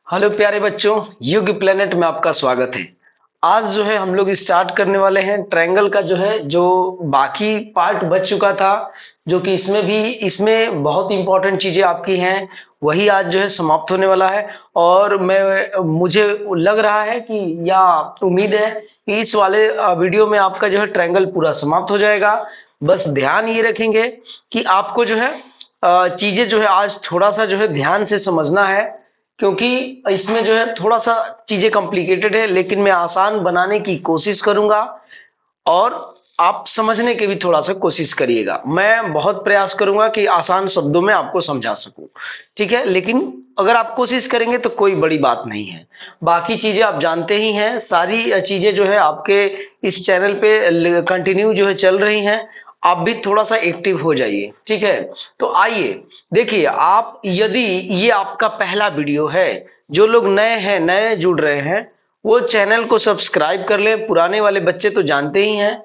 Hello प्यारे बच्चों, युग प्लेनेट में आपका स्वागत है। आज जो है हम लोग स्टार्ट करने वाले हैं ट्रायंगल का जो बाकी पार्ट बच चुका था, जो कि इसमें बहुत इंपॉर्टेंट चीजें आपकी हैं, वही आज जो है समाप्त होने वाला है। और मुझे लग रहा है कि या उम्मीद है कि इस वाले वीडियो में आपका जो है ट्रायंगल पूरा समाप्त हो जाएगा। बस ध्यान ये रखेंगे कि आपको जो है चीजें जो है आज थोड़ा सा जो है ध्यान से समझना है, क्योंकि इसमें जो है थोड़ा सा चीजें कॉम्प्लिकेटेड है, लेकिन मैं आसान बनाने की कोशिश करूंगा और आप समझने की भी थोड़ा सा कोशिश करिएगा। मैं बहुत प्रयास करूंगा कि आसान शब्दों में आपको समझा सकूं, ठीक है। लेकिन अगर आप कोशिश करेंगे तो कोई बड़ी बात नहीं है। बाकी चीजें आप जानते ही हैं, सारी चीजें जो है आपके इस चैनल पे कंटिन्यू जो है चल रही हैं। आप भी थोड़ा सा एक्टिव हो जाइए, ठीक है। तो आइए देखिए, आप यदि ये आपका पहला वीडियो है, जो लोग नए हैं, नए जुड़ रहे हैं, वो चैनल को सब्सक्राइब कर ले। पुराने वाले बच्चे तो जानते ही हैं।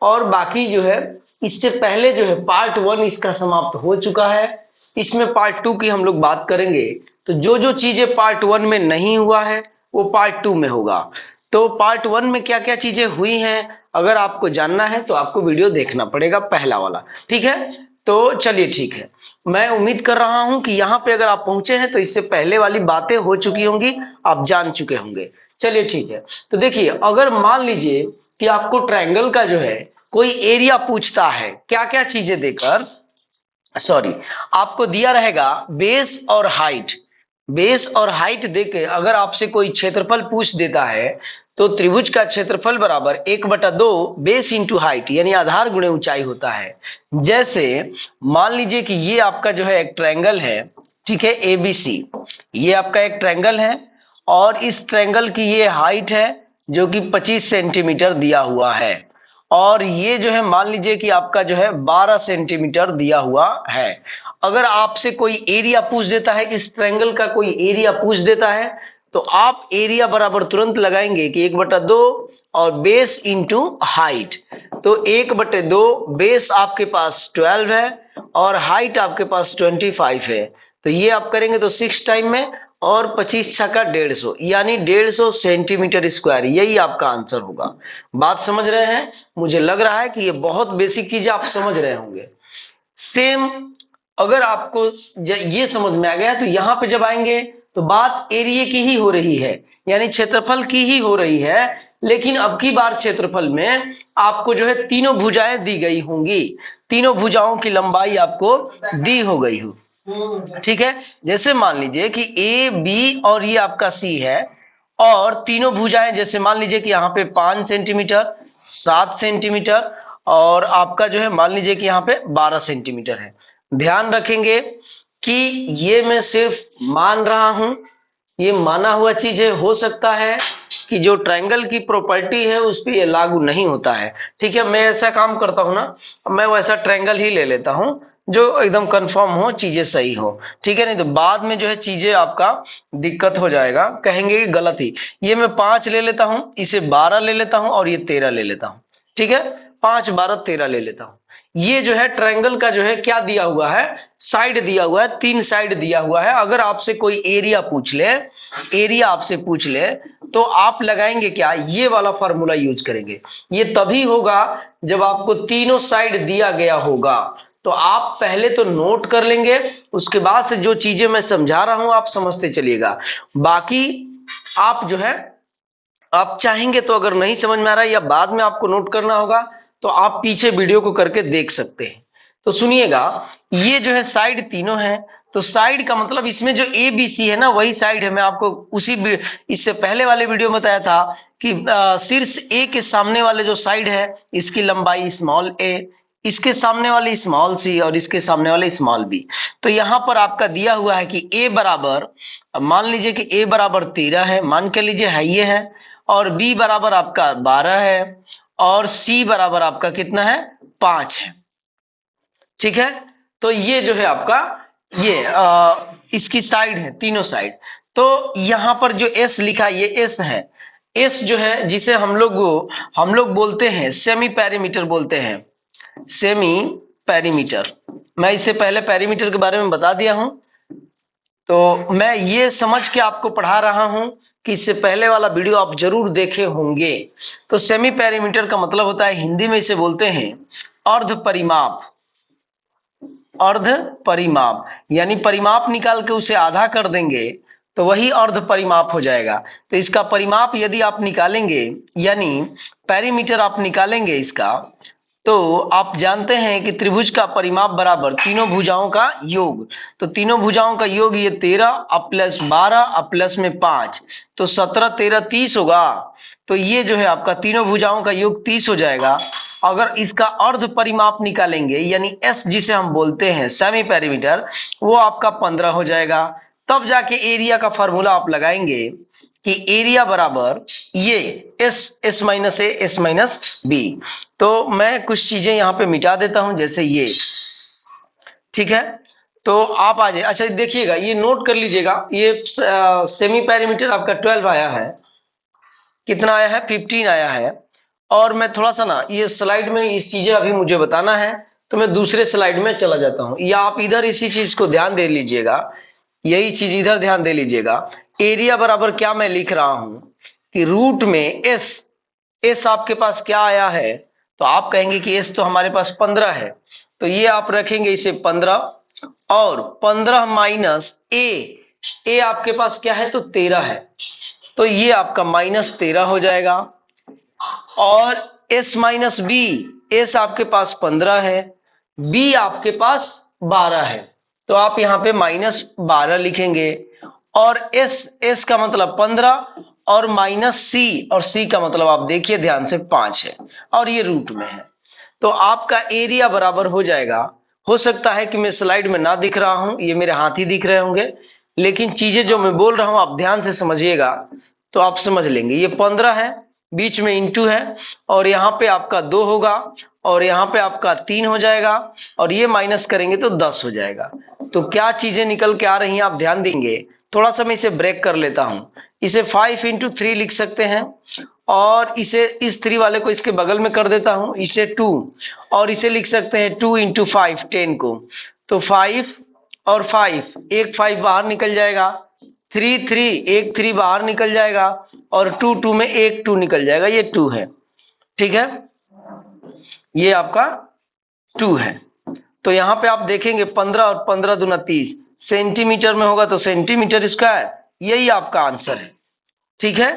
और बाकी जो है इससे पहले जो है पार्ट 1 इसका समाप्त हो चुका है। इसमें पार्ट 2 की हम लोग बात करेंगे। तो जो जो चीजें पार्ट 1 में नहीं हुआ है वो पार्ट 2 में होगा। तो पार्ट 1 में क्या क्या चीजें हुई हैं, अगर आपको जानना है तो आपको वीडियो देखना पड़ेगा, पहला वाला, ठीक है। तो चलिए ठीक है, मैं उम्मीद कर रहा हूं कि यहाँ पे अगर आप पहुंचे हैं तो इससे पहले वाली बातें हो चुकी होंगी, आप जान चुके होंगे। चलिए ठीक है। तो देखिए, अगर मान लीजिए कि आपको ट्रायंगल का जो है कोई एरिया पूछता है, क्या क्या चीजें देकर, सॉरी, आपको दिया रहेगा बेस और हाइट। बेस और हाइट देके अगर आपसे कोई क्षेत्रफल पूछ देता है, तो त्रिभुज का क्षेत्रफल बराबर 1/2 बेस इंटू हाइट, यानी आधार गुणे ऊंचाई होता है। जैसे मान लीजिए कि ये आपका जो है एक ट्रायंगल है, ठीक है, एबीसी। ये आपका एक ट्रायंगल है और इस ट्रायंगल की ये हाइट है जो कि 25 सेंटीमीटर दिया हुआ है। और ये जो है मान लीजिए कि आपका जो है 12 सेंटीमीटर दिया हुआ है। अगर आपसे कोई एरिया पूछ देता है, इस ट्रायंगल का कोई एरिया पूछ देता है, तो आप एरिया बराबर तुरंत लगाएंगे कि 1/2 और बेस इंटू हाइट। तो 1/2 बेस आपके पास 12 है और हाइट आपके पास 25 है। तो ये आप करेंगे तो 6 टाइम में, और 25 छक्का 150, यानी 150 सेंटीमीटर स्क्वायर, यही आपका आंसर होगा। बात समझ रहे हैं? मुझे लग रहा है कि ये बहुत बेसिक चीजें आप समझ रहे होंगे। सेम अगर आपको ये समझ में आ गया, तो यहां पे जब आएंगे तो बात एरिया की ही हो रही है, यानी क्षेत्रफल की ही हो रही है। लेकिन अब की बार क्षेत्रफल में आपको जो है तीनों भुजाएं दी गई होंगी, तीनों भुजाओं की लंबाई आपको दी हो गई हो, ठीक है। जैसे मान लीजिए कि ए बी और ये आपका सी है, और तीनों भुजाएं जैसे मान लीजिए कि यहाँ पे 5 सेंटीमीटर, 7 सेंटीमीटर, और आपका जो है मान लीजिए कि यहाँ पे 12 सेंटीमीटर है। ध्यान रखेंगे कि ये मैं सिर्फ मान रहा हूं, ये माना हुआ चीज है। हो सकता है कि जो ट्रायंगल की प्रॉपर्टी है उस पर ये लागू नहीं होता है, ठीक है। मैं ऐसा काम करता हूं ना, मैं वैसा ट्रायंगल ही ले लेता हूं जो एकदम कंफर्म हो, चीजें सही हो, ठीक है। नहीं तो बाद में जो है चीजें आपका दिक्कत हो जाएगा, कहेंगे कि गलत ही। ये मैं 5 ले लेता हूं, इसे 12 ले लेता हूं और ये 13 ले लेता हूं, ठीक है। 5 12 13 ले लेता हूं। ये जो है ट्रायंगल का जो है क्या दिया हुआ है, साइड दिया हुआ है, 3 साइड दिया हुआ है। अगर आपसे कोई एरिया पूछ ले, एरिया आपसे पूछ ले, तो आप लगाएंगे क्या, ये वाला फॉर्मूला यूज करेंगे। ये तभी होगा जब आपको तीनों साइड दिया गया होगा। तो आप पहले तो नोट कर लेंगे, उसके बाद से जो चीजें मैं समझा रहा हूं आप समझते चलिएगा। बाकी आप जो है, आप चाहेंगे तो अगर नहीं समझ में आ रहा है या बाद में आपको नोट करना होगा, तो आप पीछे वीडियो को करके देख सकते हैं। तो सुनिएगा, ये जो है साइड तीनों है, तो साइड का मतलब इसमें जो ए बी सी है ना, वही साइड है। मैं आपको इससे पहले वाले वीडियो में बताया था कि शीर्ष ए के सामने वाले जो साइड है, इसकी लंबाई स्मॉल ए, इसके सामने वाले स्मॉल सी, और इसके सामने वाले स्मॉल बी। तो यहां पर आपका दिया हुआ है कि ए बराबर, मान लीजिए कि ए बराबर 13 है, मान के लीजिए है ये है, और बी बराबर आपका 12 है, और सी बराबर आपका कितना है, 5 है, ठीक है। तो ये जो है आपका ये इसकी साइड है, तीनों साइड। तो यहां पर जो एस लिखा है, ये एस है। एस जो है जिसे हम लोग बोलते हैं सेमी पेरीमीटर बोलते हैं, सेमी पेरीमीटर। मैं इससे पहले पेरीमीटर के बारे में बता दिया हूं। तो मैं ये समझ के आपको पढ़ा रहा हूं कि इससे पहले वाला वीडियो आप जरूर देखे होंगे। तो सेमी पेरीमीटर का मतलब होता है, हिंदी में इसे बोलते हैं अर्ध परिमाप। अर्ध परिमाप यानी परिमाप निकाल के उसे आधा कर देंगे तो वही अर्ध परिमाप हो जाएगा। तो इसका परिमाप यदि आप निकालेंगे यानी पेरीमीटर आप निकालेंगे इसका, तो आप जानते हैं कि त्रिभुज का परिमाप बराबर तीनों भुजाओं का योग। तो तीनों भुजाओं का योग ये 13 अब प्लस 12 अब प्लस में 5, तो 17 13 30 होगा। तो ये जो है आपका तीनों भुजाओं का योग 30 हो जाएगा। अगर इसका अर्ध परिमाप निकालेंगे यानी एस जिसे हम बोलते हैं सेमी पेरीमीटर, वो आपका 15 हो जाएगा। तब जाके एरिया का फॉर्मूला आप लगाएंगे कि एरिया बराबर ये S minus A S minus B. तो मैं कुछ चीजें यहाँ पे मिटा देता हूं जैसे ये, ठीक है। तो आप आ जाए, अच्छा देखिएगा ये नोट कर लीजिएगा, ये सेमी पेरीमीटर आपका 12 आया है, कितना आया है 15 आया है। और मैं थोड़ा सा ना ये स्लाइड में इस चीजें अभी मुझे बताना है तो मैं दूसरे स्लाइड में चला जाता हूं, या आप इधर इसी चीज को ध्यान दे लीजिएगा, यही चीज इधर ध्यान दे लीजिएगा। एरिया बराबर क्या मैं लिख रहा हूं कि रूट में एस, एस आपके पास क्या आया है, तो आप कहेंगे कि एस तो हमारे पास 15 है, तो ये आप रखेंगे इसे 15 और 15 माइनस ए आपके पास क्या है तो 13 है, तो ये आपका -13 हो जाएगा। और s माइनस बी, एस आपके पास 15 है, बी आपके पास 12 है, तो आप यहाँ पे -12 लिखेंगे। और एस का मतलब 15 और माइनस सी, और सी का मतलब आप देखिए ध्यान से 5 है और ये रूट में है। तो आपका एरिया बराबर हो जाएगा, हो सकता है कि मैं स्लाइड में ना दिख रहा हूं, ये मेरे हाथ ही दिख रहे होंगे, लेकिन चीजें जो मैं बोल रहा हूं आप ध्यान से समझिएगा तो आप समझ लेंगे। ये 15 है, बीच में इंटू है, और यहाँ पे आपका 2 होगा, और यहाँ पे आपका 3 हो जाएगा, और ये माइनस करेंगे तो 10 हो जाएगा। तो क्या चीजें निकल के आ रही हैं आप ध्यान देंगे। थोड़ा सा मैं इसे ब्रेक कर लेता हूं, इसे 5 × 3 लिख सकते हैं, और इसे इस 3 वाले को इसके बगल में कर देता हूं, इसे 2, और इसे लिख सकते हैं 2 × 5 10 को, तो 5 और 5, एक 5 बाहर निकल जाएगा, 3 3 एक 3 बाहर निकल जाएगा, और 2 2 में एक 2 निकल जाएगा, ये 2 है, ठीक है, ये आपका 2 है। तो यहाँ पे आप देखेंगे 15 और 15 दूना 30, सेंटीमीटर में होगा तो सेंटीमीटर स्क्वायर, यही आपका आंसर है, ठीक है।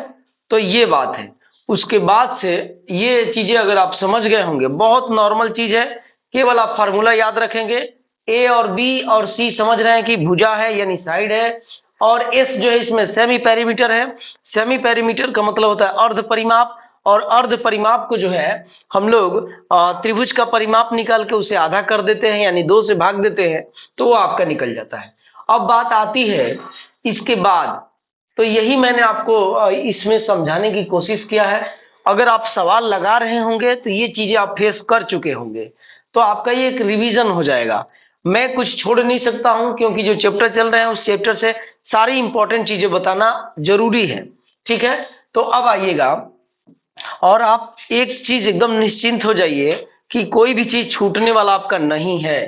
तो ये बात है। उसके बाद से ये चीजें अगर आप समझ गए होंगे, बहुत नॉर्मल चीज है, केवल आप फार्मूला याद रखेंगे। ए और बी और सी समझ रहे हैं कि भुजा है यानी साइड है, और एस जो है इसमें सेमी पेरीमीटर है। सेमी पेरीमीटर का मतलब होता है अर्ध परिमाप, और अर्ध परिमाप को जो है हम लोग त्रिभुज का परिमाप निकाल के उसे आधा कर देते हैं यानी 2 से भाग देते हैं, तो वो आपका निकल जाता है। अब बात आती है इसके बाद, तो यही मैंने आपको इसमें समझाने की कोशिश किया है। अगर आप सवाल लगा रहे होंगे तो ये चीजें आप फेस कर चुके होंगे, तो आपका ये एक रिवीजन हो जाएगा। मैं कुछ छोड़ नहीं सकता हूं क्योंकि जो चैप्टर चल रहे हैं उस चैप्टर से सारी इंपॉर्टेंट चीजें बताना जरूरी है, ठीक है। तो अब आइएगा, और आप एक चीज एकदम निश्चिंत हो जाइए कि कोई भी चीज छूटने वाला आपका नहीं है।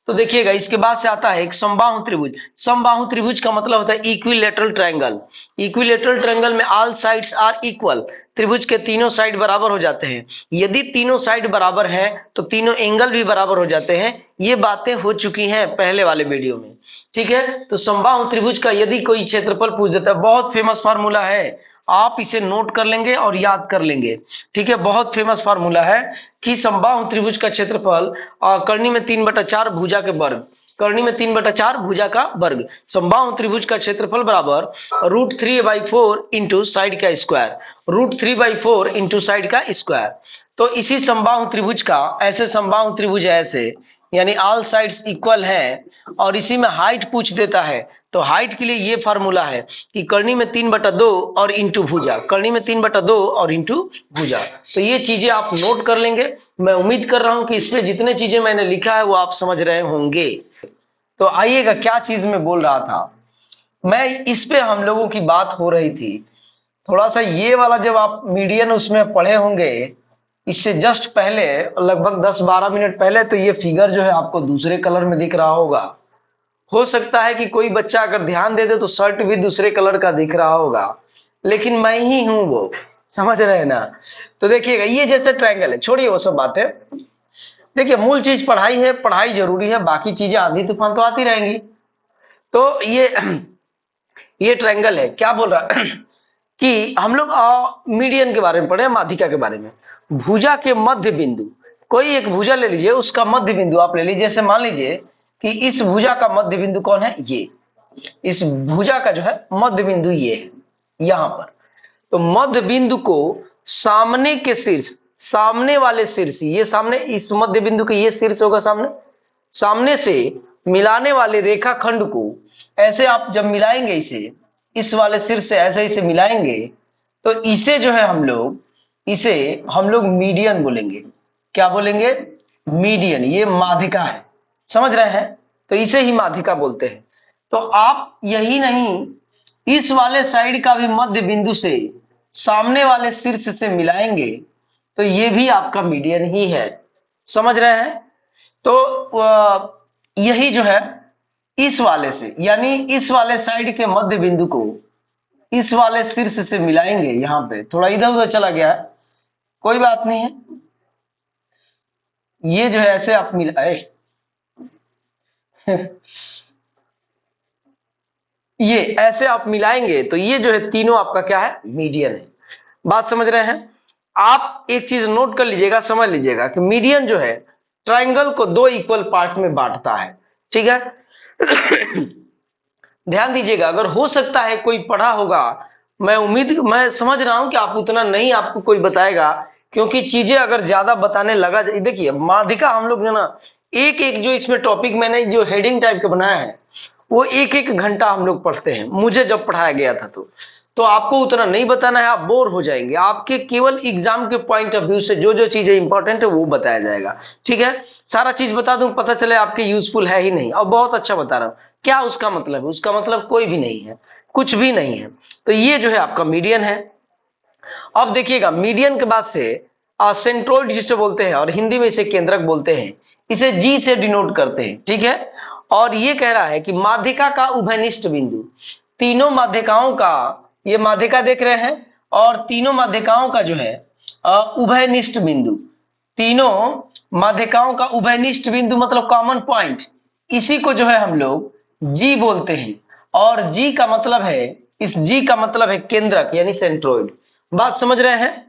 तो देखिएगा इसके बाद से आता है एक समबाहु त्रिभुज। समबाहु त्रिभुज का मतलब होता है इक्विलेटरल ट्रायंगल। इक्विलेटरल ट्रायंगल में ऑल साइड्स आर इक्वल, त्रिभुज के तीनों साइड बराबर हो जाते हैं। यदि तीनों साइड बराबर हैं तो तीनों एंगल भी बराबर हो जाते हैं। ये बातें हो चुकी हैं पहले वाले वीडियो में, ठीक है। तो समबाहु त्रिभुज का यदि कोई क्षेत्रफल पूछ देता है, बहुत फेमस फार्मूला है, आप इसे नोट कर लेंगे और याद कर लेंगे, ठीक है। बहुत फेमस फार्मूला है कि समबाहु त्रिभुज का क्षेत्रफल कर्णी में 3/4 भुजा के वर्ग, कर्णी में 3/4 भुजा का वर्ग। समबाहु त्रिभुज का क्षेत्रफल बराबर √3/4 इंटू साइड का स्क्वायर, √3/4 इंटू साइड का स्क्वायर। तो इसी समबाहु त्रिभुज का, ऐसे समबाहु त्रिभुज है ऐसे यानी ऑल साइड्स इक्वल है, और इसी में हाइट पूछ देता है तो हाइट के लिए ये फार्मूला है कि कर्णी में 3/2 और इंटू भुजा, कर्णी में 3/2 और इंटू भुजा। तो ये चीजें आप नोट कर लेंगे। मैं उम्मीद कर रहा हूं कि इसमें जितने चीजें मैंने लिखा है वो आप समझ रहे होंगे। तो आइएगा, क्या चीज मैं बोल रहा था, मैं इस पे हम लोगों की बात हो रही थी थोड़ा सा, ये वाला जब आप मीडियन उसमें पढ़े होंगे इससे जस्ट पहले, लगभग 10-12 मिनट पहले, तो ये फिगर जो है आपको दूसरे कलर में दिख रहा होगा, हो सकता है कि कोई बच्चा अगर ध्यान दे दे तो शर्ट भी दूसरे कलर का दिख रहा होगा, लेकिन मैं ही हूं वो, समझ रहे हैं ना। तो देखिएगा ये जैसे ट्रायंगल है, छोड़िए वो सब बातें। देखिए मूल चीज पढ़ाई है, पढ़ाई जरूरी है, बाकी चीजें आंधी तूफान तो आती रहेंगी। तो ये ट्रायंगल है, क्या बोल रहा है कि हम लोग मीडियन के बारे में पढ़े, माध्यिका के बारे में। भुजा के मध्य बिंदु, कोई एक भुजा ले लीजिए, उसका मध्य बिंदु आप ले लीजिए। जैसे मान लीजिए कि इस भुजा का मध्य बिंदु कौन है, ये इस भुजा का जो है मध्य बिंदु ये है यहां पर। तो मध्य बिंदु को सामने के शीर्ष, सामने वाले शीर्ष, ये सामने, इस मध्य बिंदु के ये शीर्ष होगा सामने, सामने से मिलाने वाले रेखाखंड को ऐसे आप जब मिलाएंगे, इसे इस वाले शीर्ष से ऐसे इसे मिलाएंगे, तो इसे जो है इसे हम लोग मीडियन बोलेंगे। क्या बोलेंगे, मीडियन। ये माध्यिका है, समझ रहे हैं, तो इसे ही माध्यिका बोलते हैं। तो आप यही नहीं, इस वाले साइड का भी मध्य बिंदु से सामने वाले शीर्ष से मिलाएंगे तो ये भी आपका मीडियन ही है, समझ रहे हैं। तो यही जो है इस वाले से, यानी इस वाले साइड के मध्य बिंदु को इस वाले शीर्ष से मिलाएंगे। यहां पे थोड़ा इधर उधर चला गया है, कोई बात नहीं है। ये जो है ऐसे आप मिलाए ये ऐसे आप मिलाएंगे तो ये जो है तीनों आपका क्या है, मीडियन है। बात समझ रहे हैं। आप एक चीज नोट कर लीजिएगा, समझ लीजिएगा कि मीडियन जो है ट्रायंगल को दो इक्वल पार्ट में बांटता है, ठीक है। ध्यान दीजिएगा, अगर हो सकता है कोई पढ़ा होगा, मैं समझ रहा हूं कि आप उतना नहीं आपको कोई बताएगा, क्योंकि चीजें अगर ज्यादा बताने लगा, देखिए माध्यिका हम लोग जो ना एक एक जो इसमें टॉपिक मैंने जो हेडिंग टाइप का बनाया है वो एक एक घंटा हम लोग पढ़ते हैं, मुझे जब पढ़ाया गया था। तो आपको उतना नहीं बताना है, आप बोर हो जाएंगे। आपके केवल एग्जाम के पॉइंट ऑफ व्यू से जो जो चीजें इंपॉर्टेंट है वो बताया जाएगा, ठीक है। सारा चीज बता दूं, पता चले आपके यूजफुल है ही नहीं, और बहुत अच्छा बता रहा हूं, क्या उसका मतलब है, उसका मतलब कोई भी नहीं है, कुछ भी नहीं है। तो ये जो है आपका मीडियन है। अब देखिएगा, मीडियन के बाद से सेंट्रोइड जिसे बोलते हैं, और हिंदी में इसे केंद्रक बोलते हैं, इसे जी से डिनोट करते हैं, ठीक है। और ये कह रहा है कि माध्यिका का उभयनिष्ठ बिंदु, तीनों माध्यिकाओं का, ये माध्यिका देख रहे हैं, और तीनों माध्यिकाओं का जो है उभयनिष्ठ बिंदु, तीनों माध्यिकाओं का उभयनिष्ठ बिंदु मतलब कॉमन पॉइंट, इसी को जो है हम लोग जी बोलते हैं। और जी का मतलब है, इस जी का मतलब है केंद्रक यानी सेंट्रोइड। बात समझ रहे हैं।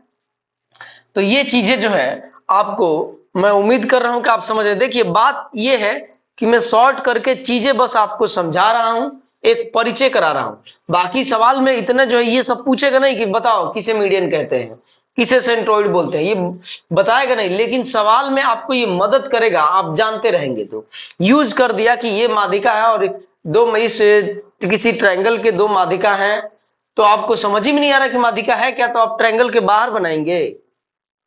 तो ये चीजें जो है आपको, मैं उम्मीद कर रहा हूं कि आप समझ रहे हैं। देखिए बात ये है कि मैं शॉर्ट करके चीजें बस आपको समझा रहा हूं, एक परिचय करा रहा हूं। बाकी सवाल में इतना जो है ये सब पूछेगा नहीं कि बताओ किसे मीडियन कहते हैं, किसे सेंट्रोइड बोलते हैं, ये बताएगा नहीं, लेकिन सवाल में आपको ये मदद करेगा, आप जानते रहेंगे। तो यूज कर दिया कि ये माध्यिका है और दो इस किसी ट्रायंगल के दो माध्यिका हैं, तो आपको समझ ही में नहीं आ रहा कि माध्यिका है क्या, तो आप ट्रायंगल के बाहर बनाएंगे,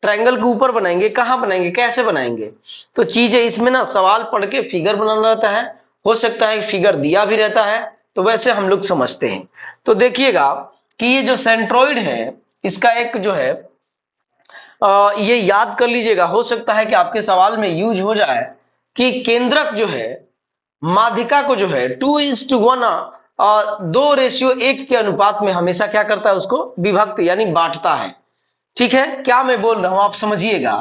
ट्रायंगल के ऊपर बनाएंगे, कहां बनाएंगे, कैसे बनाएंगे। तो चीजें इसमें ना सवाल पढ़ के फिगर बनाना रहता है, हो सकता है फिगर दिया भी रहता है, तो वैसे हम लोग समझते हैं। तो देखिएगा कि ये जो सेंट्रोइड है, इसका एक जो है ये याद कर लीजिएगा, हो सकता है कि आपके सवाल में यूज हो जाए कि केंद्रक जो है माध्यिका को जो है 2:1 2:1 के अनुपात में हमेशा क्या करता है, उसको विभक्त यानी बांटता है, ठीक है। क्या मैं बोल रहा हूं आप समझिएगा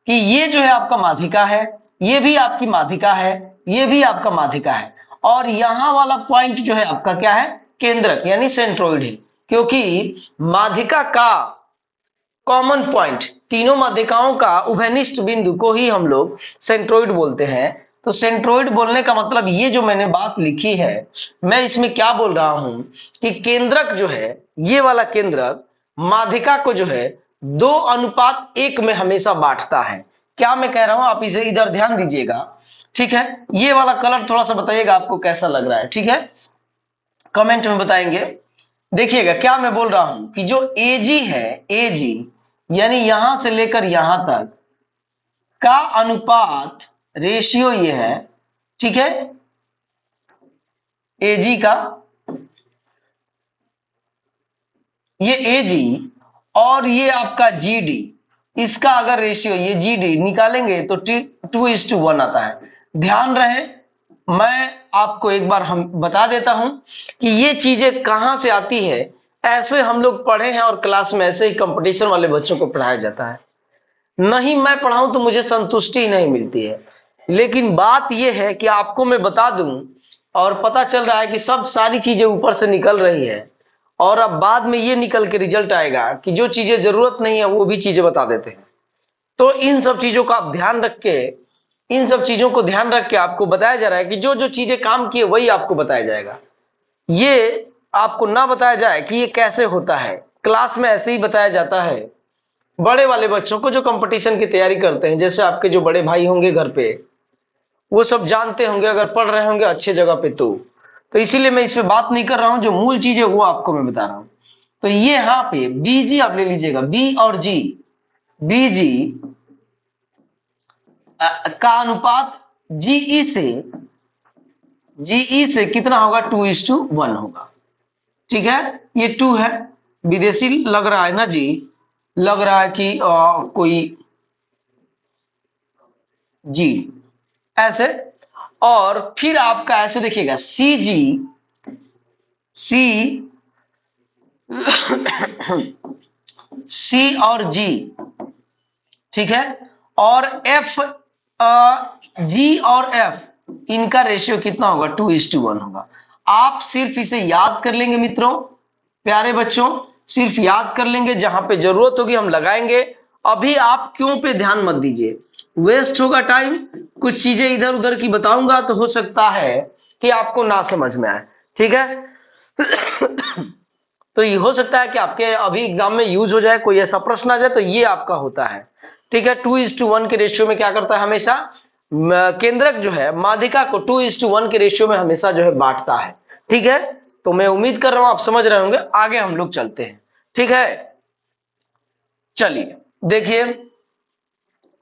कि ये जो है आपका माध्यिका है, ये भी आपकी माध्यिका है, ये भी आपका माध्यिका है, और यहां वाला पॉइंट जो है आपका क्या है, केंद्रक यानी सेंट्रोइड है। क्योंकि माध्यिका का कॉमन पॉइंट, तीनों माध्यिकाओं का उभयनिष्ठ बिंदु को ही हम लोग सेंट्रोइड बोलते हैं। तो सेंट्रोइड बोलने का मतलब ये जो मैंने बात लिखी है, मैं इसमें क्या बोल रहा हूं कि केंद्रक जो है, ये वाला केंद्रक माध्यिका को जो है 2:1 में हमेशा बांटता है। क्या मैं कह रहा हूं, आप इसे इधर ध्यान दीजिएगा, ठीक है। ये वाला कलर थोड़ा सा बताइएगा आपको कैसा लग रहा है, ठीक है, कमेंट में बताएंगे। देखिएगा क्या मैं बोल रहा हूं कि जो एजी है, एजी यानी यहां से लेकर यहां तक का अनुपात, रेशियो ये है, ठीक है, एजी का, ये एजी और ये आपका जीडी, इसका अगर रेशियो ये जीडी निकालेंगे तो 2:1 आता है। ध्यान रहे मैं आपको एक बार हम बता देता हूं कि ये चीजें कहां से आती है। ऐसे हम लोग पढ़े हैं और क्लास में ऐसे ही कंपटीशन वाले बच्चों को पढ़ाया जाता है। नहीं मैं पढ़ाऊं तो मुझे संतुष्टि ही नहीं मिलती है। लेकिन बात यह है कि आपको मैं बता दूं और पता चल रहा है कि सब सारी चीजें ऊपर से निकल रही है और अब बाद में ये निकल के रिजल्ट आएगा कि जो चीजें जरूरत नहीं है वो भी चीजें बता देते हैं। तो इन सब चीजों का आप ध्यान रख के, इन सब चीजों को ध्यान रख के आपको बताया जा रहा है कि जो जो चीजें काम किए वही आपको बताया जाएगा। ये आपको ना बताया जाए कि ये कैसे होता है, क्लास में ऐसे ही बताया जाता है। बड़े वाले बच्चों को जो कंपटीशन की तैयारी करते हैं, जैसे आपके जो बड़े भाई होंगे घर पे, वो सब जानते होंगे अगर पढ़ रहे होंगे अच्छे जगह पे तो इसीलिए मैं इस पे बात नहीं कर रहा हूं। जो मूल चीज है वो आपको मैं बता रहा हूं। तो ये यहाँ पे बीजी आप ले लीजिएगा, बी और जी, बीजी का अनुपात जीई से कितना होगा, 2:1 होगा। ठीक है, ये 2 है, विदेशी लग रहा है ना जी, लग रहा है कि कोई जी ऐसे। और फिर आपका ऐसे देखिएगा सी सी और जी, ठीक है। और एफ, जी और एफ, इनका रेशियो कितना होगा, 2:1 होगा। आप सिर्फ इसे याद कर लेंगे मित्रों, प्यारे बच्चों, सिर्फ याद कर लेंगे, जहां पे जरूरत होगी हम लगाएंगे। अभी आप क्यों पे ध्यान मत दीजिए, वेस्ट होगा टाइम। कुछ चीजें इधर उधर की बताऊंगा तो हो सकता है कि आपको ना समझ में आए, ठीक है। तो ये हो सकता है कि आपके अभी एग्जाम में यूज हो जाए, कोई ऐसा प्रश्न आ जाए तो ये आपका होता है, ठीक है। 2:1 के रेशियो में क्या करता है, हमेशा केंद्रक जो है माध्यिका को 2:1 के रेशियो में हमेशा जो है बांटता है, ठीक है। तो मैं उम्मीद कर रहा हूं आप समझ रहे होंगे। आगे हम लोग चलते हैं, ठीक है। चलिए देखिए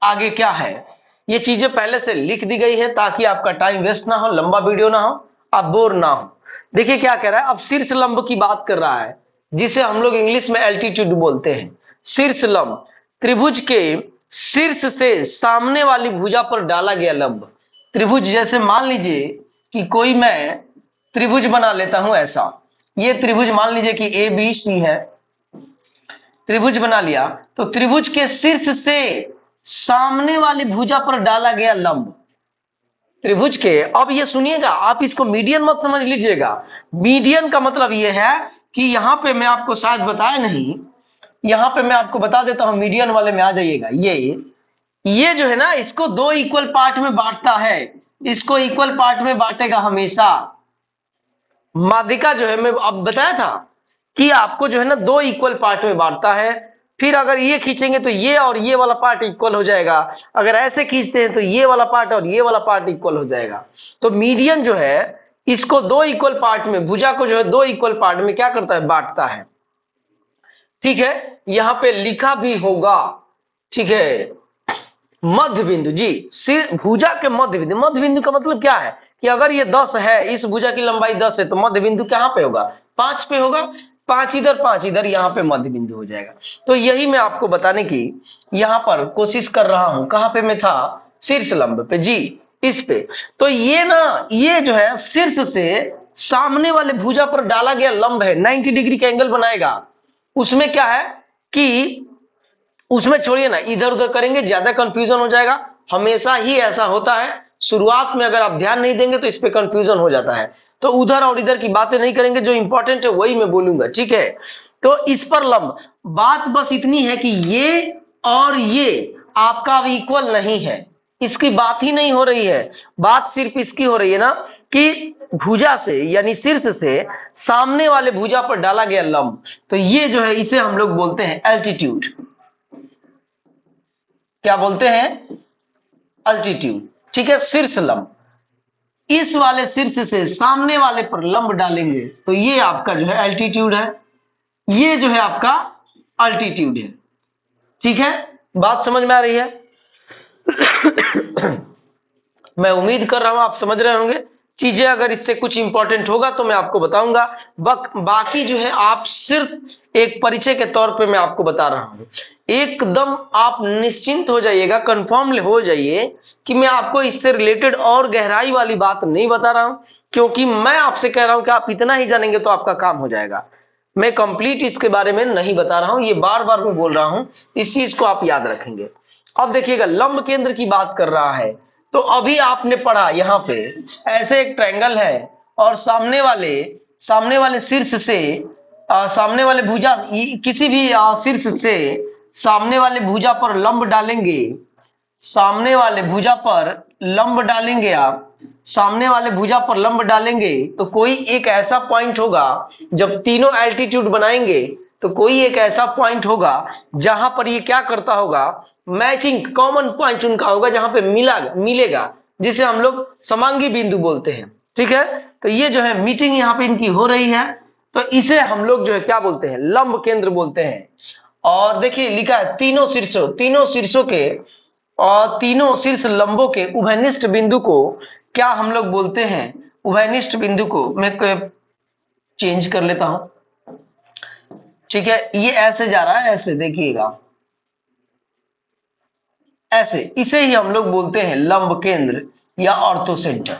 आगे क्या है। ये चीजें पहले से लिख दी गई है ताकि आपका टाइम वेस्ट ना हो, लंबा वीडियो ना हो, आप बोर ना हो। देखिए क्या कह रहा है, अब शीर्ष लंब की बात कर रहा है, जिसे हम लोग इंग्लिश में एल्टीट्यूड बोलते हैं। शीर्ष लंब, त्रिभुज के शीर्ष से सामने वाली भुजा पर डाला गया लंब। त्रिभुज, जैसे मान लीजिए कि कोई मैं त्रिभुज बना लेता हूं ऐसा, ये त्रिभुज मान लीजिए कि ए बी सी है, त्रिभुज बना लिया, तो त्रिभुज के शीर्ष से सामने वाली भुजा पर डाला गया लंब त्रिभुज के। अब ये सुनिएगा, आप इसको मीडियन मत समझ लीजिएगा। मीडियन का मतलब ये है कि यहां पे मैं आपको शायद बताया नहीं, यहां पे मैं आपको बता देता हूं, मीडियन वाले में आ जाइएगा। ये जो है ना, इसको 2 इक्वल पार्ट में बांटता है, इसको इक्वल पार्ट में बांटेगा हमेशा। माध्यिका जो है, मैं अब बताया था कि आपको जो है ना 2 इक्वल पार्ट में बांटता है। फिर अगर ये खींचेंगे तो ये और ये वाला पार्ट इक्वल हो जाएगा, अगर ऐसे खींचते हैं तो ये वाला पार्ट और ये वाला पार्ट इक्वल हो जाएगा। तो मीडियन जो है इसको 2 इक्वल पार्ट में, भुजा को जो है 2 इक्वल पार्ट में क्या करता है, बांटता है, ठीक है। यहां पे लिखा भी होगा, ठीक है, मध्य बिंदु जी, सिर भुजा के मध्य बिंदु। मध्य बिंदु का मतलब क्या है कि अगर ये 10 है, इस भुजा की लंबाई 10 है, तो मध्य बिंदु कहां पे होगा, 5 पे होगा। 5 इधर 5 इधर, यहां पे मध्य बिंदु हो जाएगा। तो यही मैं आपको बताने की यहां पर कोशिश कर रहा हूं। कहां पे मैं था, शीर्ष लंब पे जी, इस पे। तो ये ना, ये जो है शीर्ष से सामने वाले भुजा पर डाला गया लंब है, 90 डिग्री का एंगल बनाएगा। उसमें क्या है कि उसमें छोड़िए ना, इधर उधर करेंगे ज्यादा कंफ्यूजन हो जाएगा। हमेशा ही ऐसा होता है, शुरुआत में अगर आप ध्यान नहीं देंगे तो इस पे कंफ्यूजन हो जाता है। तो उधर और इधर की बातें नहीं करेंगे, जो इंपॉर्टेंट है वही मैं बोलूंगा, ठीक है। तो इस पर लंब, बात बस इतनी है कि ये और ये आपका अब इक्वल नहीं है, इसकी बात ही नहीं हो रही है। बात सिर्फ इसकी हो रही है ना कि भुजा से यानी शीर्ष से सामने वाले भुजा पर डाला गया लंब। तो ये जो है इसे हम लोग बोलते हैं एल्टीट्यूड। क्या बोलते हैं, अल्टीट्यूड, ठीक है। शीर्ष लंब, इस वाले शीर्ष से सामने वाले पर लंब डालेंगे तो ये आपका जो है एल्टीट्यूड है, ये जो है आपका अल्टीट्यूड है, ठीक है। बात समझ में आ रही है। मैं उम्मीद कर रहा हूं आप समझ रहे होंगे चीजें अगर इससे कुछ इंपॉर्टेंट होगा तो मैं आपको बताऊंगा। बाकी जो है आप सिर्फ एक परिचय के तौर पे मैं आपको बता रहा हूं। एकदम आप निश्चिंत हो जाइएगा, कंफर्म हो जाइए कि मैं आपको इससे रिलेटेड और गहराई वाली बात नहीं बता रहा हूं, क्योंकि मैं आपसे कह रहा हूं कि आप इतना ही जानेंगे तो आपका काम हो जाएगा। मैं कंप्लीट इसके बारे में नहीं बता रहा हूं, ये बार बार मैं बोल रहा हूं, इस चीज को आप याद रखेंगे। अब देखिएगा, लंब केंद्र की बात कर रहा है, तो अभी आपने पढ़ा यहाँ पे ऐसे एक ट्रायंगल है और सामने वाले शीर्ष से सामने वाले भुजा किसी भी शीर्ष से सामने वाले भुजा पर लंब डालेंगे, सामने वाले भुजा पर लंब डालेंगे आप सामने वाले भुजा पर लंब डालेंगे तो कोई एक ऐसा पॉइंट होगा, जब तीनों एल्टीट्यूड बनाएंगे तो कोई एक ऐसा पॉइंट होगा जहां पर ये क्या करता होगा, मैचिंग कॉमन पॉइंट उनका होगा जहां पे मिलेगा, जिसे हम लोग समांगी बिंदु बोलते हैं। ठीक है, तो ये जो है मीटिंग यहाँ पे इनकी हो रही है, तो इसे हम लोग जो है क्या बोलते हैं, लंब केंद्र बोलते हैं। और देखिए लिखा है तीनों शीर्षों के और तीनों शीर्ष लंबों के उभयनिष्ठ बिंदु को क्या हम लोग बोलते हैं, उभयनिष्ठ बिंदु को मैं चेंज कर लेता हूं। ठीक है, ये ऐसे जा रहा है, ऐसे देखिएगा, ऐसे, इसे ही हम लोग बोलते हैं लंब केंद्र या ऑर्थोसेंटर,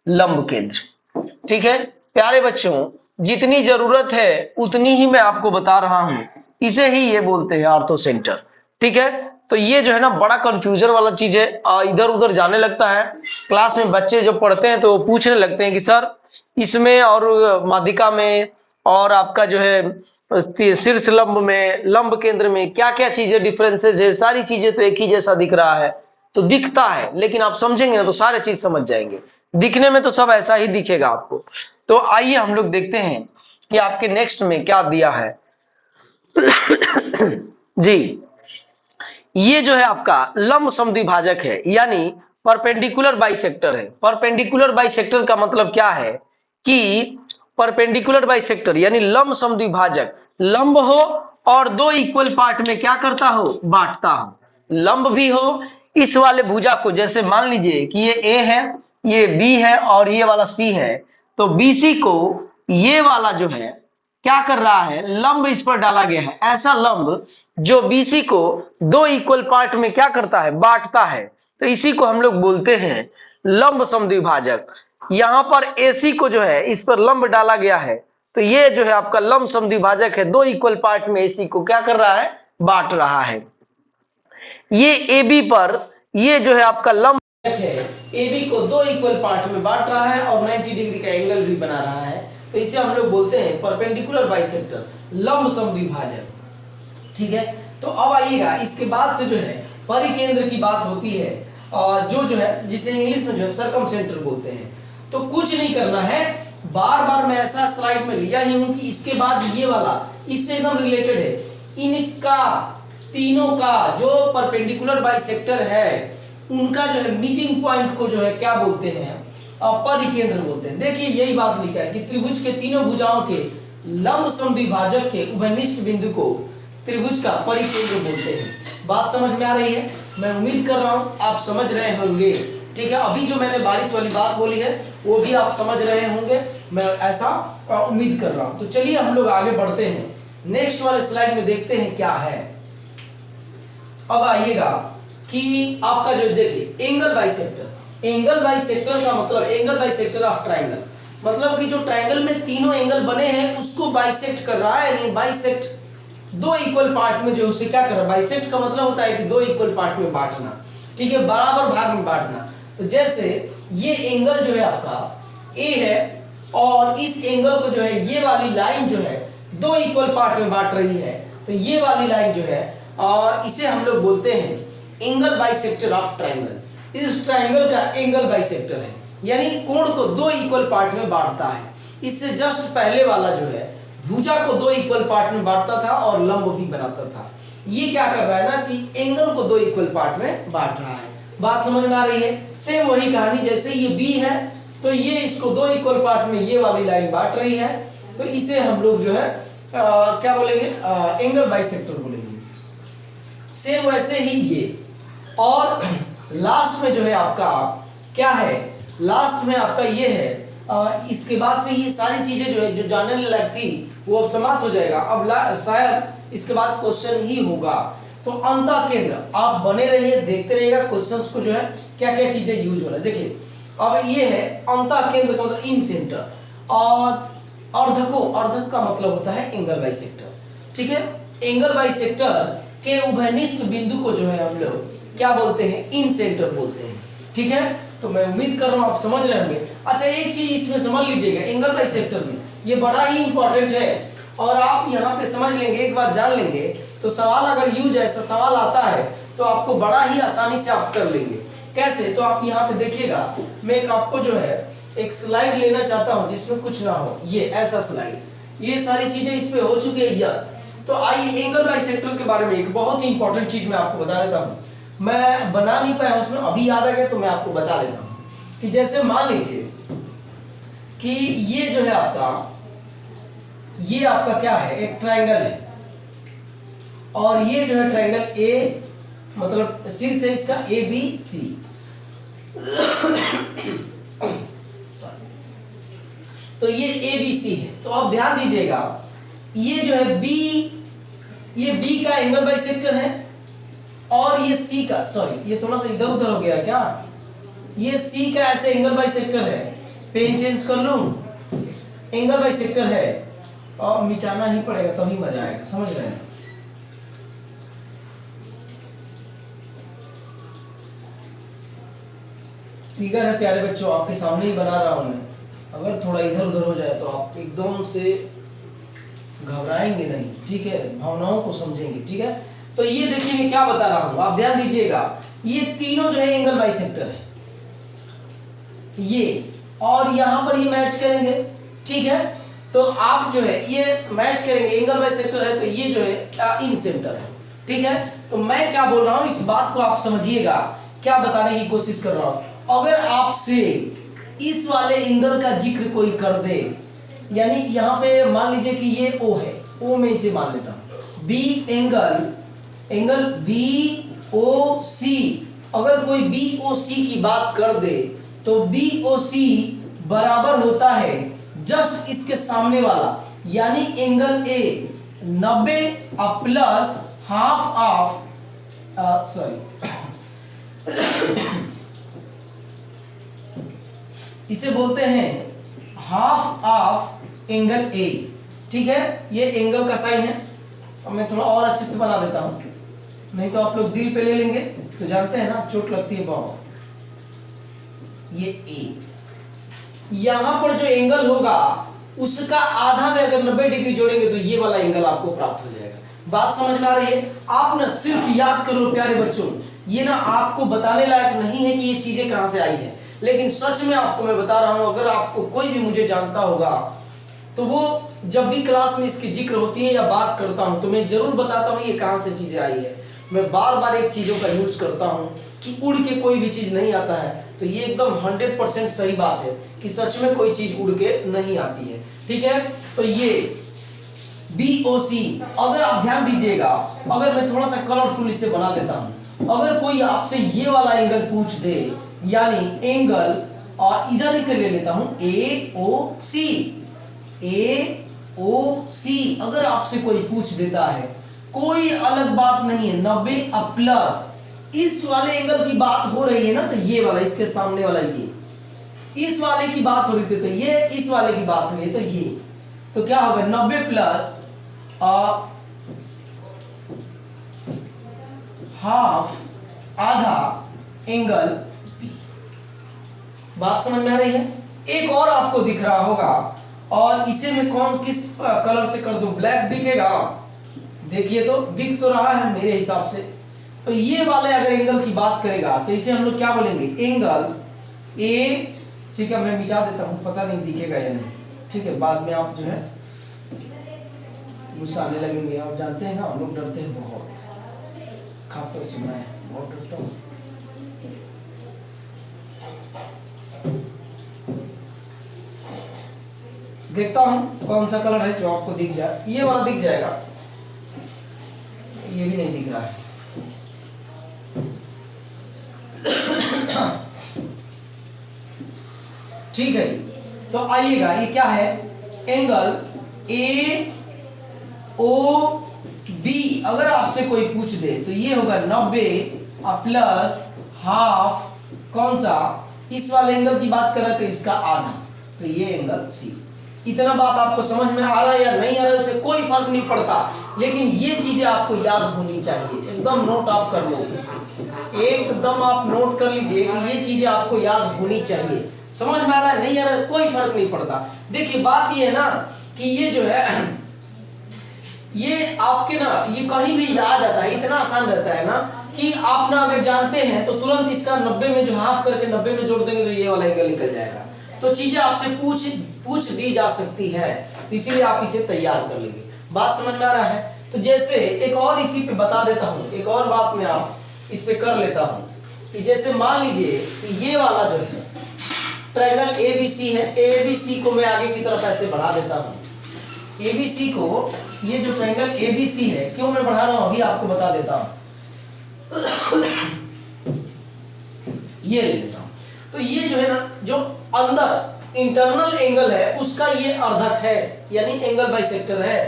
लंब केंद्र। ठीक है प्यारे बच्चों, जितनी जरूरत है उतनी ही मैं आपको बता रहा हूं, इसे ही ये बोलते हैं ऑर्थोसेंटर। ठीक है, तो ये जो है ना बड़ा कंफ्यूजन वाला चीज है, इधर उधर जाने लगता है। क्लास में बच्चे जो पढ़ते हैं तो पूछने लगते हैं कि सर इसमें और माध्यिका में और आपका जो है शीर्ष लंब में, लंब केंद्र में क्या क्या चीजें डिफरेंसेस है, सारी चीजें तो एक ही जैसा दिख रहा है। तो दिखता है, लेकिन आप समझेंगे ना तो सारे चीज समझ जाएंगे, दिखने में तो सब ऐसा ही दिखेगा आपको। तो आइए हम लोग देखते हैं कि आपके नेक्स्ट में क्या दिया है। जी, ये जो है आपका लंब समद्विभाजक है, यानी परपेंडिकुलर बाइसेक्टर है। परपेंडिकुलर बाइसेक्टर का मतलब क्या है कि परपेंडिकुलर बाइसेक्टर यानी लंब समद्विभाजक, लंब हो और दो इक्वल पार्ट में क्या करता हो, बांटता हो। लंब भी हो, इस वाले भुजा को जैसे मान लीजिए कि ये ए है, ये बी है और ये वाला सी है, तो बीसी को ये वाला जो है क्या कर रहा है, लंब इस पर डाला गया है। ऐसा लंब जो बीसी को दो इक्वल पार्ट में क्या करता है, बांटता है, तो इसी को हम लोग बोलते हैं लंब समद्विभाजक। यहां पर एसी को जो है इस पर लंब डाला गया है, तो ये जो है आपका लंब समद्विभाजक है, दो इक्वल पार्ट में एसी को क्या कर रहा है, बांट रहा है। ये एबी पर ये जो है आपका लंब है, एबी को दो इक्वल पार्ट में बांट रहा है और 90 डिग्री का एंगल भी बना रहा है, तो इसे हम लोग बोलते हैं परपेंडिकुलर बाइसेक्टर, लंब समद्विभाजक। ठीक है, तो अब आइएगा, इसके बाद से जो है परिकेंद्र की बात होती है, और जो है जिसे इंग्लिश में जो है सर्कमसेंटर बोलते हैं। तो कुछ नहीं करना है, बार बार मैं ऐसा स्लाइड में लिया ही हूं कि इसके बाद ये वाला इससे एकदम रिलेटेड है, इनका तीनों का जो परपेंडिकुलर बाइसेक्टर है उनका जो है मीटिंग पॉइंट को जो है क्या बोलते हैं, परिकेंद्र बोलते हैं। देखिए यही बात लिखा है कि त्रिभुज के तीनों भुजाओं के लंब समद्विभाजक के उभयनिष्ठ बिंदु को त्रिभुज का परिकेंद्र बोलते हैं। बात समझ में आ रही है? मैं उम्मीद कर रहा हूं आप समझ रहे होंगे। ठीक है, अभी जो मैंने बारिश वाली बात बोली है वो भी आप समझ रहे होंगे, मैं ऐसा उम्मीद कर रहा हूं। तो चलिए हम लोग आगे बढ़ते हैं, नेक्स्ट वाले स्लाइड में देखते हैं क्या है। अब आइएगा कि आपका जो देखिए एंगल बाइसेक्टर, एंगल बाइसेक्टर का मतलब एंगल बाइसेक्टर ऑफ ट्रायंगल, मतलब कि जो ट्रायंगल में तीनों एंगल बने हैं उसको बाइसेक्ट कर रहा है, यानी बाइसेक्ट दो इक्वल पार्ट में जो उसे क्या कर रहा है, बाइसेक्ट का मतलब होता है कि दो इक्वल पार्ट में बांटना। ठीक है, बराबर भाग में बांटना। तो जैसे ये एंगल जो है आपका ए है और इस एंगल को जो है ये वाली लाइन जो है दो इक्वल पार्ट में बांट रही है, तो ये वाली लाइन जो है इसे हम लोग बोलते हैं एंगल बाइसेक्टर ऑफ ट्रायंगल। इस ट्रायंगल का एंगल बाइसेक्टर है, यानी कोण को दो इक्वल पार्ट में बांटता है। इससे जस्ट पहले वाला जो है भुजा को दो इक्वल पार्ट में बांटता था और लंब भी बनाता था। ये क्या कर रहा है ना कि एंगल को दो इक्वल पार्ट में बांट रहा है। बात समझ में आ रही है? सेम वही कहानी, जैसे ये बी है तो ये इसको दो इक्वल पार्ट में ये वाली लाइन बांट रही है, तो इसे हम लोग जो है क्या बोलेंगे, एंगल बाइसेक्टर बोलेंगे। सेम वैसे ही ये, और लास्ट में जो है आपका क्या है, लास्ट में आपका ये है। इसके बाद से ये सारी चीजें जो है जो जानने लायक थी वो अब समाप्त हो जाएगा। अब शायद इसके बाद क्वेश्चन ही होगा। तो अंतः केंद्र आप बने रहिए, देखते रहिएगा क्वेश्चंस को जो है क्या क्या चीजें यूज हो रहा है। देखिए अब ये है अंतः केंद्र का मतलब इन सेंटर, और अर्धक का मतलब होता है एंगल बाइसेक्टर। ठीक है, एंगल बाइसेक्टर के उभयनिष्ठ बिंदु को जो है हम लोग क्या बोलते हैं, इन सेंटर बोलते हैं। ठीक है, तो मैं उम्मीद कर रहा हूं आप समझ रहे होंगे। अच्छा एक चीज इसमें समझ लीजिएगा, एंगल बाइसेक्टर में ये बड़ा ही इंपॉर्टेंट है, और आप यहाँ पे समझ लेंगे, एक बार जान लेंगे तो सवाल अगर यूज ऐसा सवाल आता है तो आपको बड़ा ही आसानी से आप कर लेंगे। कैसे, तो आप यहाँ पे देखिएगा, मैं एक आपको जो है एक स्लाइड लेना चाहता हूँ जिसमें कुछ ना हो, ये ऐसा स्लाइड, ये सारी चीजें इस पे हो चुकी है। यस, तो आइए एंगल बाइसेक्टर के बारे में एक बहुत ही इंपॉर्टेंट चीज मैं आपको बता देता हूँ। मैं बना नहीं पाया उसमें, अभी याद आ गया तो मैं आपको बता देता हूँ कि जैसे मान लीजिए कि ये जो है आपका, ये आपका क्या है, एक ट्रायंगल है, और ये जो है ट्रायंगल ए, मतलब शीर्ष है इसका ए बी सी। तो ये ए बी सी है। तो आप ध्यान दीजिएगा, ये जो है बी, ये बी का एंगल बाइसेक्टर है, और ये सी का, सॉरी ये थोड़ा सा इधर उधर हो गया क्या, ये सी का ऐसे एंगल बाइसेक्टर है, पेन चेंज कर लूं, एंगल बाइसेक्टर है, और मिटाना ही पड़ेगा तभी मजा आएगा, समझ रहे हैं। फिगर है प्यारे बच्चों, आपके सामने ही बना रहा हूं मैं, अगर थोड़ा इधर उधर हो जाए तो आप एकदम से घबराएंगे नहीं, ठीक है, भावनाओं को समझेंगे। ठीक है, तो ये देखिए मैं क्या बता रहा हूं, आप ध्यान दीजिएगा, ये तीनों जो है एंगल बाइसेक्टर है, ये और यहां पर ये मैच करेंगे। ठीक है, तो आप जो है ये मैच करेंगे, एंगल बाइसेक्टर है, तो ये जो है इन सेंटर है। ठीक है, तो मैं क्या बोल रहा हूं, इस बात को आप समझिएगा, क्या बताने की कोशिश कर रहा हूं। अगर आपसे इस वाले एंगल का जिक्र कोई कर दे, यानी यहां पे मान लीजिए कि ये ओ है, ओ में इसे मान लेता हूं, बी एंगल बी ओ सी, अगर कोई बी ओ सी की बात कर दे तो बी ओ सी बराबर होता है जस्ट इसके सामने वाला, यानी angle A 90 plus half of, sorry इसे बोलते हैं हाफ ऑफ एंगल ए। ठीक है, ये एंगल का साइन है, और मैं थोड़ा और अच्छे से बना देता हूं, नहीं तो आप लोग दिल पे ले लेंगे, तो जानते हैं ना चोट लगती है बहुत। ये ए, यहां पर जो एंगल होगा उसका आधा में अगर 90 डिग्री जोड़ेंगे तो ये वाला एंगल आपको प्राप्त हो जाएगा। बात समझ में आ रही है? आप ना सिर्फ याद कर लो प्यारे बच्चों, ये ना आपको बताने लायक नहीं है कि ये चीजें कहां से आई है, लेकिन सच में आपको मैं बता रहा हूं, अगर आपको कोई भी मुझे जानता होगा तो वो जब भी क्लास में इसकी जिक्र होती है या बात करता हूं तो मैं जरूर बताता हूं ये कहां से चीजें आई है। मैं बार बार एक चीजों का यूज करता हूं कि उड़ के कोई भी चीज नहीं आता है, तो ये एकदम 100% सही बात है कि सच में कोई चीज उड़ के नहीं आती है। ठीक है, तो ये BOC, अगर आप ध्यान दीजिएगा, अगर मैं थोड़ा सा कलरफुल इसे बना देता हूं, अगर कोई आपसे ये वाला एंगल पूछ दे, यानी एंगल, और इधर इसे ले लेता हूं AOC, अगर आपसे कोई पूछ देता है, कोई अलग बात नहीं है, 90 प्लस इस वाले एंगल की बात हो रही है ना, तो ये वाला इसके सामने वाला, ये इस वाले की बात हो रही थी, तो ये इस वाले की बात हो रही है, तो ये, तो क्या होगा 90 प्लस हाफ, आधा एंगल बी। बात समझ में आ रही है? एक और आपको दिख रहा होगा, और इसे मैं कौन किस कलर से कर दूं, ब्लैक दिखेगा, देखिए तो दिख तो रहा है मेरे हिसाब से। तो ये वाले अगर एंगल की बात करेगा तो इसे हम लोग क्या बोलेंगे, एंगल ए। ठीक है, मैं मिटा देता हूं, पता नहीं दिखेगा या नहीं। ठीक है, बाद में आप जो है गुस्सा आने लगेंगे, आप जानते हैं ना हम लोग डरते हैं बहुत, खासतौर से मैं बहुत डरता हूँ। देखता हूं कौन सा कलर है जो आपको दिख जाए, ये वाला दिख जाएगा, ये भी नहीं दिख रहा है। ठीक है। तो आइएगा, ये क्या है, एंगल ए ओ बी अगर आपसे कोई पूछ दे तो ये होगा 90 प्लस हाफ, कौन सा, इस वाले एंगल की बात कर रहे हैं तो इसका आधा, तो ये एंगल सी। इतना बात आपको समझ में आ रहा है या नहीं आ रहा है उससे कोई फर्क नहीं पड़ता, लेकिन ये चीजें आपको याद होनी चाहिए। एकदम नोट आप कर लो, एकदम आप नोट कर लीजिए कि ये चीजें आपको याद होनी चाहिए। समझ में आ रहा है नहीं आ रहा है कोई फर्क नहीं पड़ता। देखिए बात ये है ना कि ये जो है ये आपके ना ये कहीं भी आ जाता है, इतना आसान रहता है ना कि आप ना अगर जानते हैं तो तुरंत इसका 90 में जो हाफ करके 90 में जोड़ देंगे तो ये वाला एंगल निकल जाएगा। तो चीजें आपसे पूछ दी जा सकती है, तो इसीलिए आप इसे तैयार कर लेंगे। बात समझ में आ रहा है? तो जैसे एक और इसी पे बता देता हूँ, एक और बात मैं आप इस पे कर लेता हूँ कि जैसे मान लीजिए कि ये वाला जो है ट्रायंगल ABC है, ABC को मैं आगे की तरफ ऐसे बढ़ा देता हूँ। ABC को, ये जो ट्रायंगल ABC है, क्यों मैं बढ़ा रहा हूँ अभी आपको बता देता हूँ। ये ले लेता हूँ, तो ये जो है ना, जो अंदर इंटरनल एंगल है उसका ये अर्धक है, यानी एंगल बाइसेक्टर है।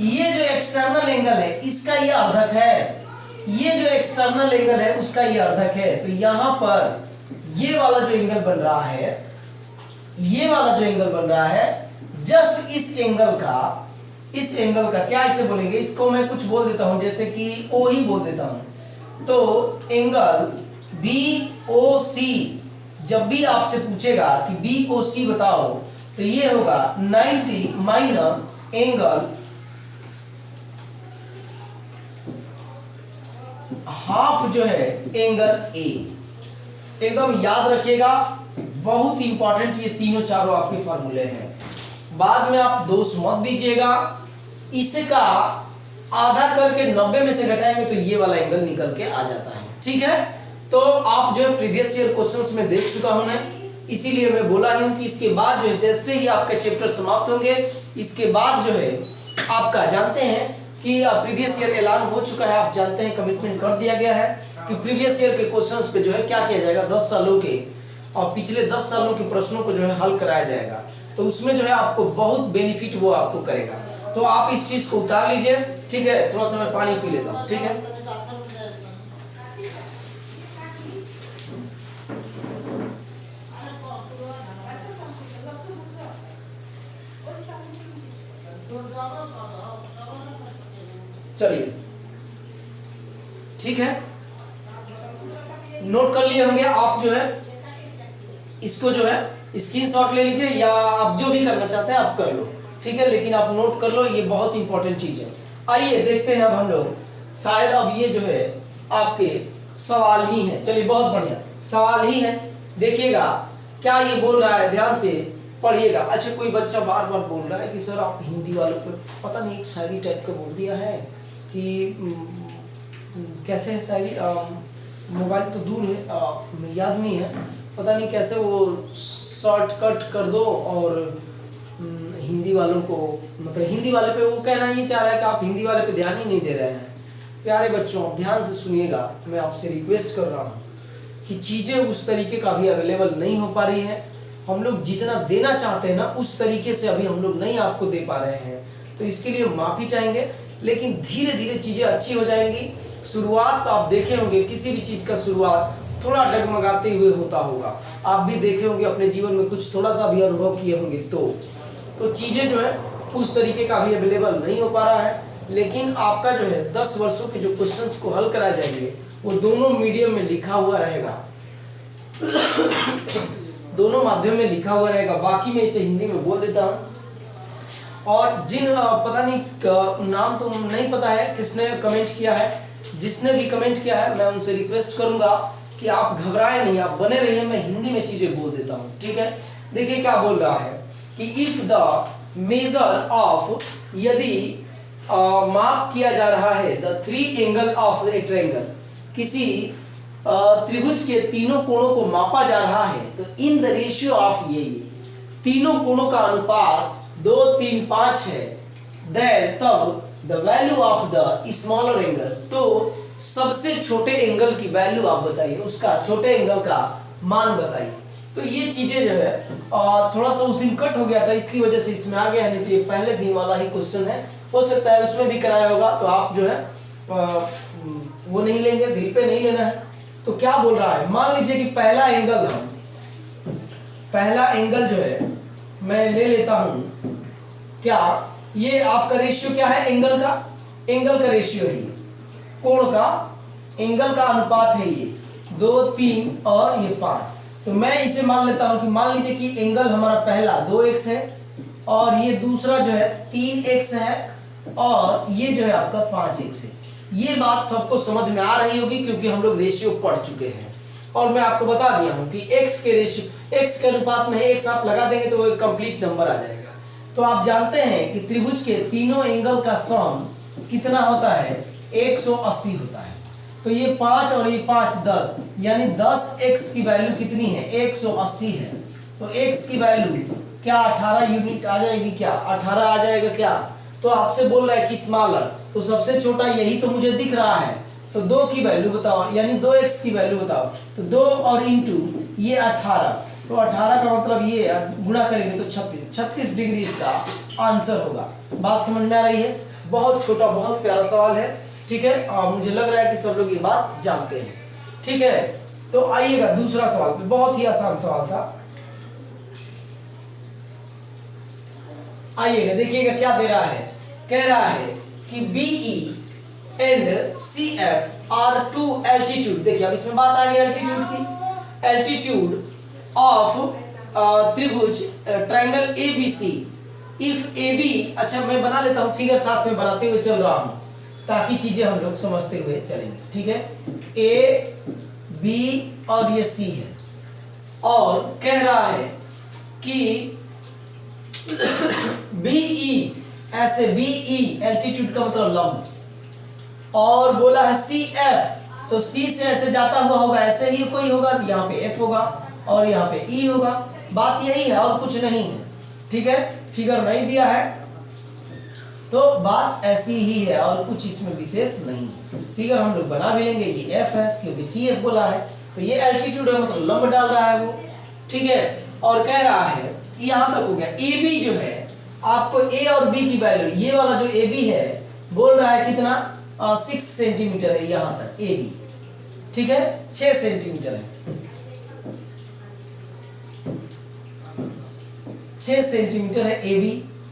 ये जो एक्सटर्नल एंगल है इसका ये अर्धक है, ये जो एक्सटर्नल एंगल है उसका ये अर्धक है। तो यहाँ पर ये वाला जो एंगल बन रहा है, ये वाला जो एंगल बन रहा है, जस्ट इस एंगल का क्या इसे बोलेंगे, इसको मैं कुछ बोल देता हूं, जैसे कि O ही बोल देता हूं। तो एंगल BOC, जब भी आपसे पूछेगा कि BOC बताओ तो ये होगा 90 माइनस एंगल हाफ जो है एंगल A। एकदम याद रखिएगा, बहुत इंपॉर्टेंट ये तीनों चारों आपके फार्मूले हैं। बाद में आप दोष मत दीजिएगा, इसका आधा करके 90 में से घटाएंगे तो ये वाला एंगल निकल के आ जाता है। ठीक है, तो आप जो है प्रीवियस ईयर क्वेश्चंस में देख चुका हूं मैं, इसीलिए मैं बोला ही हूं कि इसके बाद जो है जैसे ही आपके चैप्टर समाप्त होंगे, इसके बाद जो है आपका जानते हैं कि प्रीवियस ईयर ऐलान हो चुका है, आप जानते हैं कमिटमेंट कर दिया गया है कि प्रीवियस ईयर के क्वेश्चंस पे जो है क्या किया जाएगा, 10 सालों के और पिछले 10 सालों के प्रश्नों को जो है हल कराया जाएगा। तो उसमें जो है आपको बहुत बेनिफिट वो आपको करेगा, तो आप इस चीज को उतार लीजिए। ठीक है, थोड़ा सा मैं पानी पी लेता हूँ। ठीक है, चलिए ठीक है, नोट कर लिए होंगे आप, जो है इसको जो है स्क्रीनशॉट ले लीजिए या आप जो भी करना चाहते हैं आप कर लो। ठीक है, लेकिन आप नोट कर लो, ये बहुत इंपॉर्टेंट चीज है। आइए देखते हैं अब हम लोग, शायद अब ये जो है आपके सवाल ही है। चलिए बहुत बढ़िया, सवाल ही है। देखिएगा क्या ये बोल रहा है, ध्यान से पढ़िएगा। अच्छा, कोई बच्चा बार बार बोल रहा है कि सर आप हिंदी वालों को पता नहीं एक शायरी टाइप का बोल दिया है कि कैसे है शायरी, मोबाइल तो दूर है, याद नहीं है, पता नहीं कैसे वो शॉर्टकट कर दो और हिंदी वालों को, मतलब हिंदी वाले पे वो कहना ये चाह रहा है कि आप हिंदी वाले पे ध्यान ही नहीं दे रहे हैं। प्यारे बच्चों ध्यान से सुनिएगा, मैं आपसे रिक्वेस्ट कर रहा हूँ कि चीज़ें उस तरीके का अभी अवेलेबल नहीं हो पा रही है। हम लोग जितना देना चाहते हैं ना उस तरीके से अभी हम लोग नहीं आपको दे पा रहे हैं, तो इसके लिए माफ़ी चाहेंगे, लेकिन धीरे धीरे चीज़ें अच्छी हो जाएंगी। शुरुआत आप देखे होंगे, किसी भी चीज़ का शुरुआत थोड़ा डगमगाते हुए होता होगा, आप भी देखे होंगे अपने जीवन में, कुछ थोड़ा सा भी अनुभव किए होंगे। तो चीज़ें जो है उस तरीके का अभी अवेलेबल नहीं हो पा रहा है, लेकिन आपका जो है 10 वर्षों के जो क्वेश्चंस को हल कराए जाएंगे वो दोनों मीडियम में लिखा हुआ रहेगा दोनों माध्यम में लिखा हुआ रहेगा। बाकी मैं इसे हिंदी में बोल देता हूँ, और जिन पता नहीं नाम तो नहीं पता है किसने कमेंट किया है, जिसने भी कमेंट किया है मैं उनसे रिक्वेस्ट करूंगा कि आप घबराए नहीं, आप बने रहिए, मैं हिंदी में चीज़ें बोल देता हूँ। ठीक है, देखिए क्या बोल रहा है कि इफ द मेजर ऑफ, यदि माप किया जा रहा है the 3 angle of A triangle, किसी त्रिभुज के तीनों कोणों को मापा जा रहा है, तो इन द रेशियो ऑफ, ये तीनों कोणों का अनुपात 2, 3, 5 है, देन तब the value of the smaller angle, तो सबसे छोटे एंगल की वैल्यू आप बताइए, उसका छोटे एंगल का मान बताइए। तो ये चीजें जो है थोड़ा सा उस दिन कट हो गया था, इसकी वजह से इसमें आ गया है, नहीं तो ये पहले दिन वाला ही क्वेश्चन है। हो सकता है उसमें भी कराया होगा, तो आप जो है वो नहीं लेंगे, दिल पे नहीं लेना है। तो क्या बोल रहा है, मान लीजिए कि पहला एंगल जो है मैं ले लेता हूं, क्या ये आपका रेशियो क्या है, एंगल का रेशियो है, ये कोण का एंगल का अनुपात है, ये 2, 3 और ये 5। तो मैं इसे मान लेता हूं कि मान लीजिए कि एंगल हमारा पहला 2x है और ये दूसरा जो है 3x है और ये जो है आपका 5x है। ये बात सबको समझ में आ रही होगी क्योंकि हम लोग रेशियो पढ़ चुके हैं। और मैं आपको बता दिया हूं कि x के अनुपात में x आप लगा देंगे तो वो एक कंप्लीट नंबर आ जाएगा। तो आप जानते हैं कि त्रिभुज के तीनों एंगल का सम कितना होता है, 180 होता है। तो ये 5 और ये 5 10, यानी 10x की वैल्यू कितनी है, 180 है। तो x की वैल्यू क्या 18 यूनिट आ जाएगी, क्या 18 आ जाएगा क्या। तो आपसे बोल रहा है कि स्मॉलर, तो सबसे छोटा यही तो मुझे दिख रहा है। तो 2 की वैल्यू बताओ, यानी 2x की वैल्यू बताओ। तो 2 और इंटू ये 18, तो 18 का मतलब ये गुणा करेंगे तो 36 डिग्री इसका आंसर होगा। बात समझ में आ रही है, बहुत छोटा बहुत प्यारा सवाल है, ठीक है। और मुझे लग रहा है कि सब लोग ये बात जानते हैं, ठीक है। तो आइएगा दूसरा सवाल पे, बहुत ही आसान सवाल था। आइएगा देखिएगा क्या दे रहा है, कह रहा है कि BE and CF are two altitude. देखिए अब इसमें बात आ गई एल्टीट्यूड की, एल्टीट्यूड ऑफ त्रिभुज ट्रायंगल ABC इफ AB। अच्छा मैं बना लेता हूँ, फिगर साथ में बनाते हुए चल रहा हूँ ताकि चीजें हम लोग समझते हुए चलेंगे, ठीक है। A B और ये C है और कह रहा है कि BE, ऐसे BE एल्टीट्यूड का मतलब लंब, और बोला है CF, तो C से ऐसे जाता हुआ होगा, ऐसे ही कोई होगा, यहाँ पे F होगा और यहाँ पे E होगा। बात यही है और कुछ नहीं है, ठीक है। फिगर नहीं दिया है तो बात ऐसी ही है और कुछ इसमें विशेष नहीं है। फिगर हम लोग बना भी लेंगे, ये F है क्योंकि CF बोला है, तो ये एल्टीट्यूड है मतलब लंब डाल रहा है वो, ठीक है। और कह रहा है यहाँ तक हो गया। AB जो है आपको A और B की वैल्यू, ये वाला जो AB है बोल रहा है कितना, 6 सेंटीमीटर है यहाँ तक AB, ठीक है, 6 सेंटीमीटर है, 6 सेंटीमीटर है AB।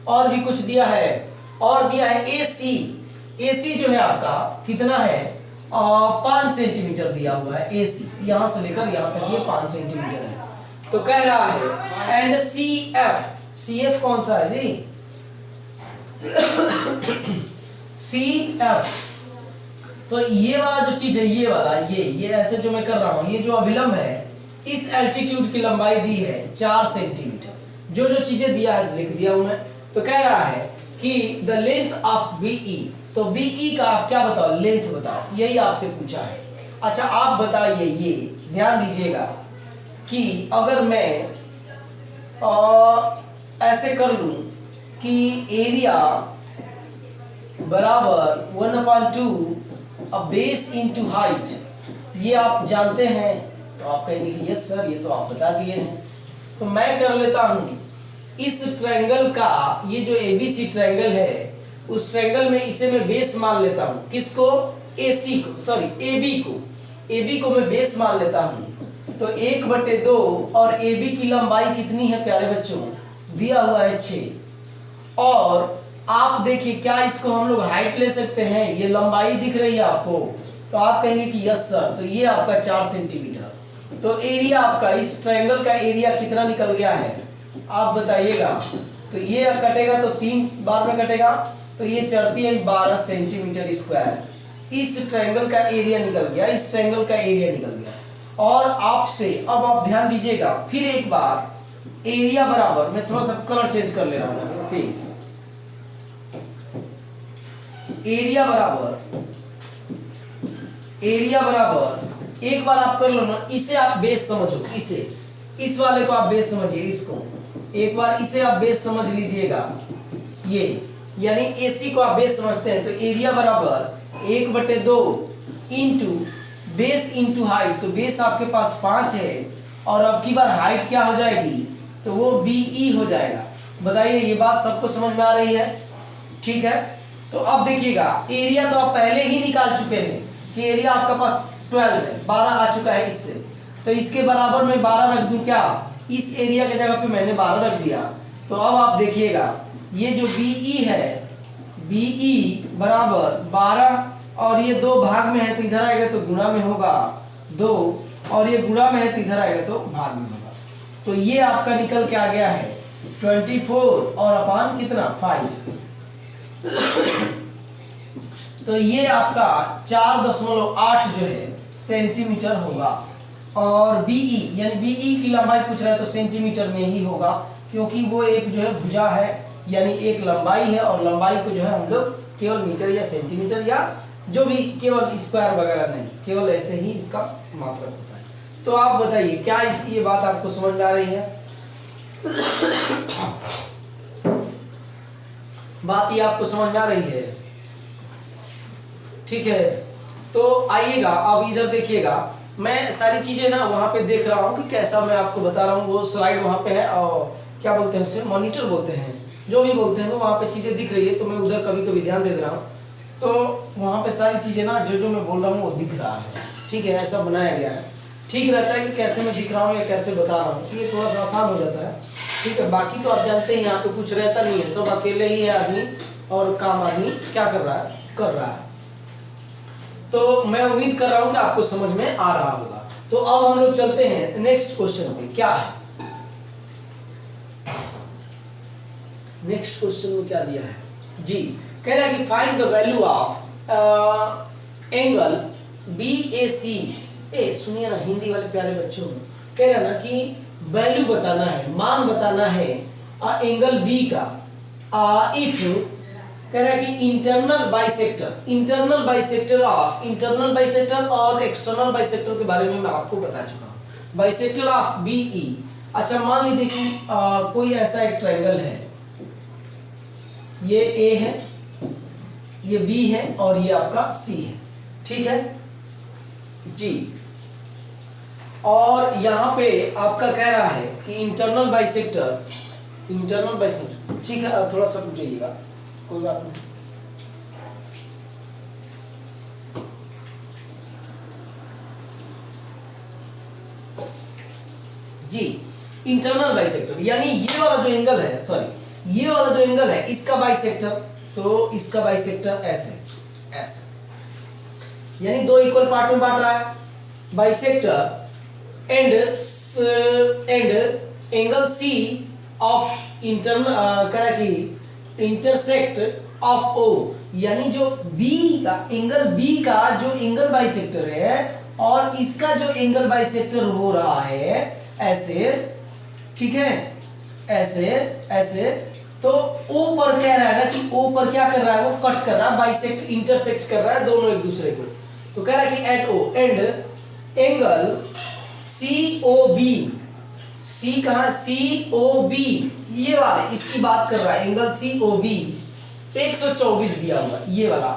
और भी कुछ दिया है, और दिया है AC जो है आपका कितना है, 5 सेंटीमीटर दिया हुआ है AC, यहाँ से लेकर यहाँ तक ये 5 सेंटीमीटर है। तो कह रहा है एंड CF कौन सा है जी, CF। तो ये वाला जो चीज है, ये वाला ये ऐसे जो मैं कर रहा हूँ, ये जो अभिलंब है इस एल्टीट्यूड की लंबाई दी है 4 सेंटीमीटर। जो चीजें दिया है लिख दिया हूं मैं। तो कह रहा है कि द लेंथ ऑफ BE, तो BE का आप क्या बताओ, लेंथ बताओ, यही आपसे पूछा है। अच्छा आप बताइए, ये ध्यान दीजिएगा कि अगर मैं ऐसे कर लूं कि एरिया बराबर 1/2 बेस इंटू हाइट, ये आप जानते हैं, तो आप कहेंगे कि यस सर ये तो आप बता दिए हैं। तो मैं कर लेता हूं इस ट्रायंगल का, ये जो ABC ट्रायंगल है उस ट्रायंगल में इसे मैं बेस मान लेता हूं, किसको, AB को मैं बेस मान लेता हूं। तो 1/2 और AB की लंबाई कितनी है प्यारे बच्चों, दिया हुआ है 6। और आप देखिए क्या इसको हम लोग हाइट ले सकते हैं, ये लंबाई दिख रही है आपको, तो आप कहेंगे कि यस सर, तो ये आपका 4 सेंटीमीटर। तो एरिया आपका इस ट्रायंगल का एरिया कितना निकल गया है आप बताइएगा। तो ये कटेगा तो 3 बार में कटेगा, तो ये चढ़ती है 12 सेंटीमीटर स्क्वायर। इस ट्रायंगल का एरिया निकल गया, इस ट्रायंगल का एरिया निकल गया। और आपसे अब आप ध्यान दीजिएगा फिर एक बार, एरिया बराबर, मैं थोड़ा सा कलर चेंज कर ले रहा हूँ, एरिया बराबर एक बार आप कर लो ना, इसे आप बेस समझो, इस वाले को आप बेस समझिए, इसको एक बार इसे आप बेस समझ लीजिएगा, ये यानी AC को आप बेस समझते हैं। तो एरिया बराबर 1/2 इंटू बेस इंटू हाइट, तो बेस आपके पास 5 है और अब की बार हाइट क्या हो जाएगी, तो वो BE हो जाएगा। बताइए ये बात सबको समझ में आ रही है? ठीक है, तो अब देखिएगा एरिया तो आप पहले ही निकाल चुके हैं कि एरिया आपका पास 12 है, 12 आ चुका है इससे, तो इसके बराबर में 12 रख दूं क्या, इस एरिया के जगह पे मैंने 12 रख दिया। तो अब आप देखिएगा ये जो BE है, BE बराबर 12 और ये 2 भाग में है तो इधर आएगा तो गुणा में होगा 2, और ये गुणा में है तो इधर आएगा तो भाग में होगा। तो ये आपका निकल के आ गया है 24 और अपान कितना 5। तो ये आपका 4.8 जो है सेंटीमीटर होगा। और BE यानी BE की लंबाई पूछ रहा है तो सेंटीमीटर में ही होगा, क्योंकि वो एक जो है भुजा है यानी एक लंबाई है, और लंबाई को जो है हम लोग केवल मीटर या सेंटीमीटर या जो भी, केवल स्क्वायर वगैरह नहीं, केवल ऐसे ही इसका मात्रक होता है। तो आप बताइए क्या ये बात आपको समझ में आ रही है? बात ये आपको समझ में आ रही है? ठीक है, तो आइएगा अब इधर देखिएगा, मैं सारी चीजें ना वहाँ पे देख रहा हूँ कि कैसा मैं आपको बता रहा हूँ। वो स्लाइड वहाँ पे है और क्या बोलते हैं उसे, मॉनिटर बोलते हैं, जो भी बोलते हैं, वो वहाँ पे चीजें दिख रही है, तो मैं उधर कभी कभी ध्यान दे रहा हूँ, तो वहाँ पे सारी चीजें ना जो मैं बोल रहा हूँ वो दिख रहा है। ठीक है, ऐसा बनाया गया है, ठीक रहता है कि कैसे मैं दिख रहा हूँ या कैसे बता रहा हूँ, ये थोड़ा सा आसान हो जाता है। ठीक है, बाकी तो आप जानते हैं यहाँ पे कुछ रहता नहीं है, सब अकेले ही है आदमी, और काम आदमी क्या कर रहा है। तो मैं उम्मीद कर रहा हूँ कि आपको समझ में आ रहा होगा। तो अब हम लोग चलते हैं नेक्स्ट क्वेश्चन पे। क्या है नेक्स्ट क्वेश्चन में, क्या दिया है जी? कह रहा है कि find the value of angle BAC। सुनिए ना हिंदी वाले प्यारे बच्चों, कह रहा ना कि वैल्यू बताना है, मान बताना है एंगल B का, इफ कह रहा है कि इंटरनल बाइसेक्टर और एक्सटर्नल बाइसेक्टर के बारे में मैं आपको बता चुका हूँ। बाइसेक्टर ऑफ BE, अच्छा मान लीजिए कि कोई ऐसा एक ट्रायंगल है, ये A है, ये B है और ये आपका C है। ठीक है जी, और यहाँ पे आपका कह रहा है कि इंटरनल बाइसेक्टर, ठीक है, थोड़ा सा रुक जाइएगा, कोई बात नहीं। जी, इंटरनल बाइसेक्टर यानी ये वाला जो एंगल है, सॉरी ये वाला जो एंगल है इसका बाइसेक्टर, तो इसका बाइसेक्टर ऐसे यानी 2 इक्वल पार्ट में बांट रहा है। Bisector and angle C of intersect of O, यानी जो एंगल B का जो एंगल बाइसेक्टर है और इसका जो एंगल बाइसेक्टर हो रहा है ऐसे, ठीक है, ऐसे तो O पर कह रहा है ना कि O पर क्या कर रहा है, वो कट कर रहा है, इंटरसेक्ट कर रहा है दोनों एक दूसरे को। तो कह रहा है कि at O and angle COB, C कहाँ, COB ये वाले, इसकी बात कर रहा है, एंगल COB 124 दिया हुआ ये वाला।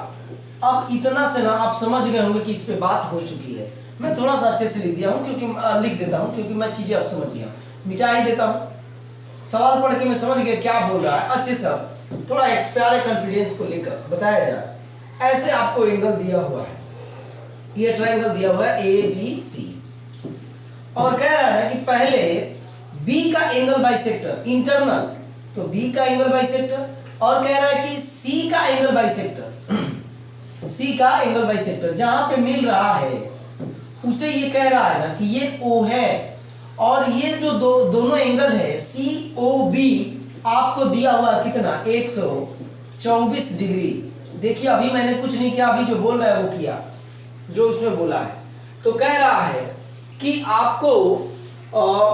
अब इतना से ना आप समझ गए होंगे कि इस पे बात हो चुकी है। मैं थोड़ा सा अच्छे से लिख दिया हूँ लिख देता हूँ क्योंकि मैं चीजें अब समझ गया, मिटा ही देता हूँ। सवाल पढ़ के मैं समझ गया क्या बोल रहा है, अच्छे से थोड़ा एक प्यारे कॉन्फिडेंस को लेकर बताया जाए। ऐसे आपको एंगल दिया हुआ है, ये ट्रायंगल दिया हुआ है ABC, और कह रहा है कि पहले B का एंगल बाइसेक्टर इंटरनल, तो B का एंगल बाइसेक्टर, और कह रहा है कि C का एंगल बाइसेक्टर जहां पे मिल रहा है उसे ये कह रहा है ना कि ये O है, और ये जो दोनों एंगल है COB आपको दिया हुआ कितना 124 डिग्री। देखिए अभी मैंने कुछ नहीं किया, अभी जो बोल रहा है वो किया जो उसमें बोला है। तो कह रहा है कि आपको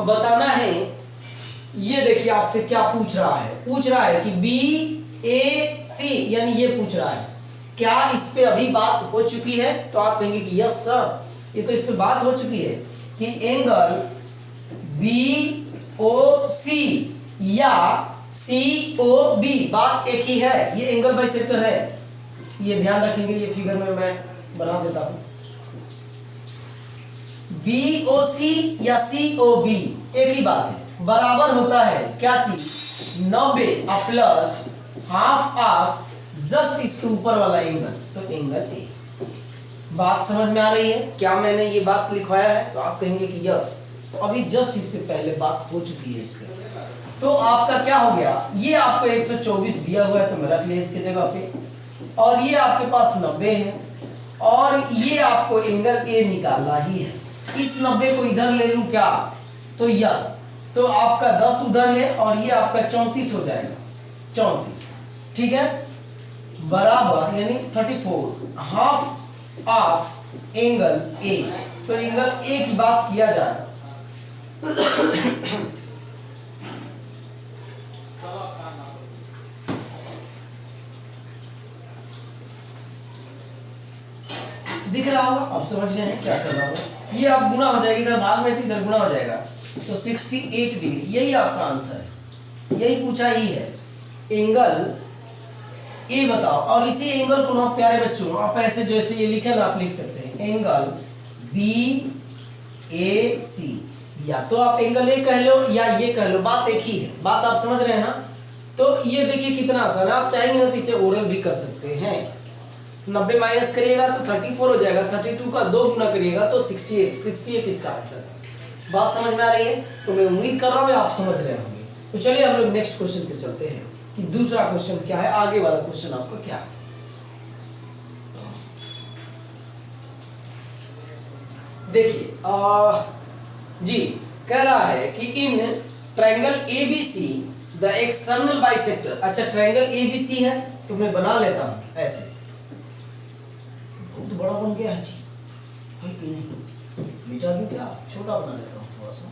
बताना है, ये देखिए आपसे क्या पूछ रहा है कि BAC यानी ये पूछ रहा है क्या इस पे अभी बात हो चुकी है, तो आप कहेंगे कि यस सर ये तो इस पे बात हो चुकी है कि एंगल BOC या COB बात एक ही है, ये एंगल बाइसेक्टर है, ये ध्यान रखेंगे। ये फिगर में मैं बना देता हूं, BOC या COB एक ही बात है, बराबर होता है क्या चीज 90 प्लस हाफ ऑफ जस्ट इसके ऊपर वाला एंगल, तो एंगल ए। बात समझ में आ रही है? क्या मैंने ये बात लिखवाया है? तो आप कहेंगे कि यस। तो अभी जस्ट इससे पहले बात हो चुकी है इसके। तो आपका क्या हो गया, ये आपको 124 दिया हुआ है तो मैं रख लिया इसके जगह पे, और ये आपके पास 90 है, और ये आपको एंगल ए निकालना ही है। इस 90 को इधर ले लूं क्या, तो यस, तो आपका 10 उधर है और ये आपका 34 हो जाएगा, 34, ठीक है, बराबर यानी 34 हाफ ऑफ एंगल ए। तो एंगल ए की बात किया जाए दिख रहा होगा, आप समझ गए हैं क्या कर रहा होगा। ये आप गुना हो जाएगी, इधर भाग में थी इधर गुना हो जाएगा, तो 68 डिग्री, यही आपका आंसर है, यही पूछा ही है। एंगल ए बताओ, और इसी एंगल को ना प्यारे बच्चों आप ऐसे जैसे ये लिखे ना आप लिख सकते हैं, एंगल BAC, या तो आप एंगल ए कह लो या ये कह लो, बात एक ही है, बात आप समझ रहे हैं ना। तो ये देखिए कितना आसान है, आप चाहेंगे तो इसे ओरल भी कर सकते हैं। 90 माइनस करिएगा तो 34 हो जाएगा, 32 का 2 गुना करिएगा तो 68 इसका आंसर है। बात समझ में आ रही है? तो मैं उम्मीद कर रहा हूँ आप समझ रहे होंगे। तो चलिए हम लोग नेक्स्ट क्वेश्चन पे चलते हैं कि दूसरा क्वेश्चन क्या है, आगे वाला क्वेश्चन आपका क्या है। देखिए जी कह रहा है कि in triangle ABC the external bisector, अच्छा ट्रायंगल ABC है तो मैं बना लेता हूं ऐसे, बहुत बड़ा बन गया है जी, बेटा भी क्या छोटा बना लेता हूँ थोड़ा सा,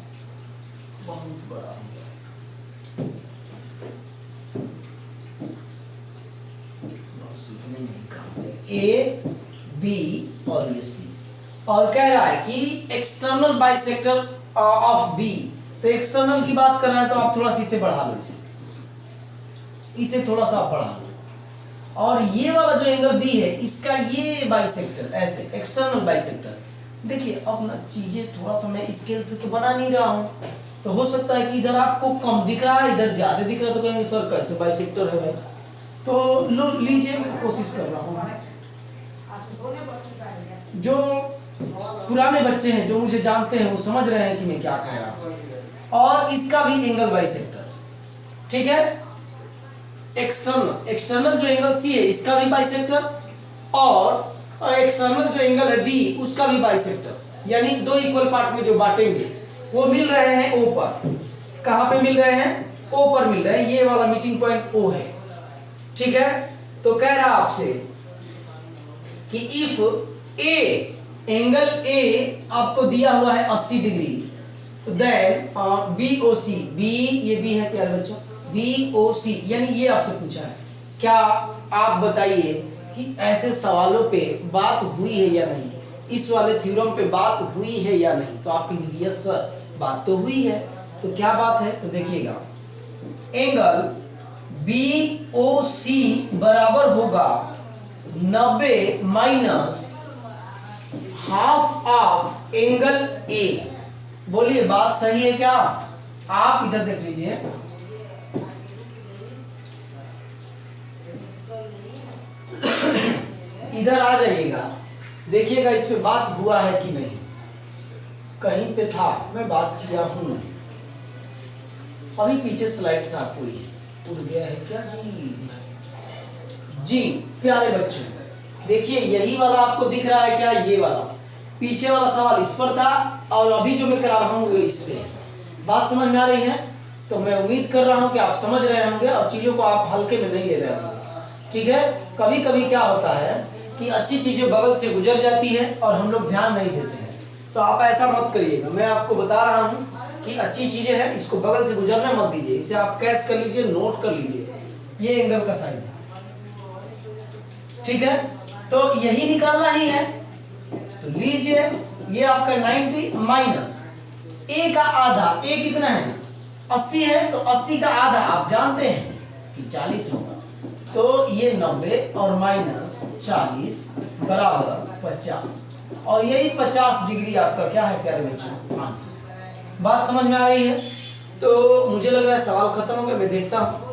बहुत बड़ा हो गया A B और ये C, और कह रहा है कि एक्सटर्नल बाइसेक्टर ऑफ B, तो एक्सटर्नल की बात कर रहा है तो आप थोड़ा सा इसे बढ़ा लो, इसे थोड़ा सा आप बढ़ा लो, और ये वाला जो एंगल B है इसका ये बाइसेक्टर ऐसे एक्सटर्नल बाइसेक्टर। देखिए अब ना चीजें थोड़ा सा मैं स्केल से तो बना नहीं रहा हूँ, तो हो सकता है कि इधर आपको कम दिख रहा है इधर ज्यादा दिख रहा है, तो कहेंगे सर कैसे बाइसेक्टर है भाई, तो लो लीजिए मैं कोशिश कर रहा हूँ। जो पुराने बच्चे हैं जो मुझे जानते हैं वो समझ रहे हैं कि मैं क्या कह रहा हूँ, और इसका भी एंगल बाइसेक्टर, ठीक है, एक्सटर्नल जो एंगल C है इसका भी बाइसेक्टर, और एक्सटर्नल जो एंगल है B उसका भी बाइसेक्टर, यानी दो इक्वल पार्ट में जो बांटेंगे वो मिल रहे हैं O पर। कहाँ पे मिल रहे हैं? O पर मिल रहे हैं, ये वाला मीटिंग पॉइंट O है, ठीक है। तो कह रहा आपसे कि इफ A एंगल A आपको दिया हुआ है 80 डिग्री, तो देन BOC, B ये B है प्यारे बच्चों, BOC यानी ये आपसे पूछा है। क्या आप बताइए कि ऐसे सवालों पे बात हुई है या नहीं, इस वाले थ्योरम पे बात हुई है या नहीं, तो आप कहेंगे यस सर बात तो हुई है। तो क्या बात है? तो देखिएगा एंगल BOC बराबर होगा 90 minus half of angle A। बोलिए बात सही है क्या? आप इधर देख लीजिए, इधर आ जाइएगा, देखिएगा इस पे बात हुआ है कि नहीं। कहीं पे था मैं बात किया हूं, अभी पीछे स्लाइड था, कोई उड़ गया है क्या जी प्यारे बच्चों देखिए यही वाला आपको दिख रहा है क्या? ये वाला पीछे वाला सवाल इस पर था, और अभी जो मैं करा रहा हूँ वो इस पे। बात समझ में आ रही है? तो मैं उम्मीद कर रहा हूँ कि आप समझ रहे होंगे और चीज़ों को आप हल्के में नहीं ले रहे होंगे, ठीक है। कभी कभी क्या होता है कि अच्छी चीज़ें बगल से गुजर जाती है और हम लोग ध्यान नहीं देते हैं, तो आप ऐसा मत करिएगा। मैं आपको बता रहा हूँ कि अच्छी चीज़ें हैं, इसको बगल से गुजरने मत दीजिए, इसे आप कैच कर लीजिए, नोट कर लीजिए, ये एंगल का साइन है, ठीक है। तो यही निकालना ही है, तो लीजिए ये आपका 90 माइनस A का आधा, A कितना है? 80 है, तो 80 का आधा आप जानते हैं कि 40 होगा, तो ये 90 और माइनस 40 बराबर 50। और यही 50 डिग्री आपका क्या है प्यारे बच्चों, आंसर। बात समझ में आ रही है? तो मुझे लग रहा है सवाल खत्म हो गया, मैं देखता हूँ।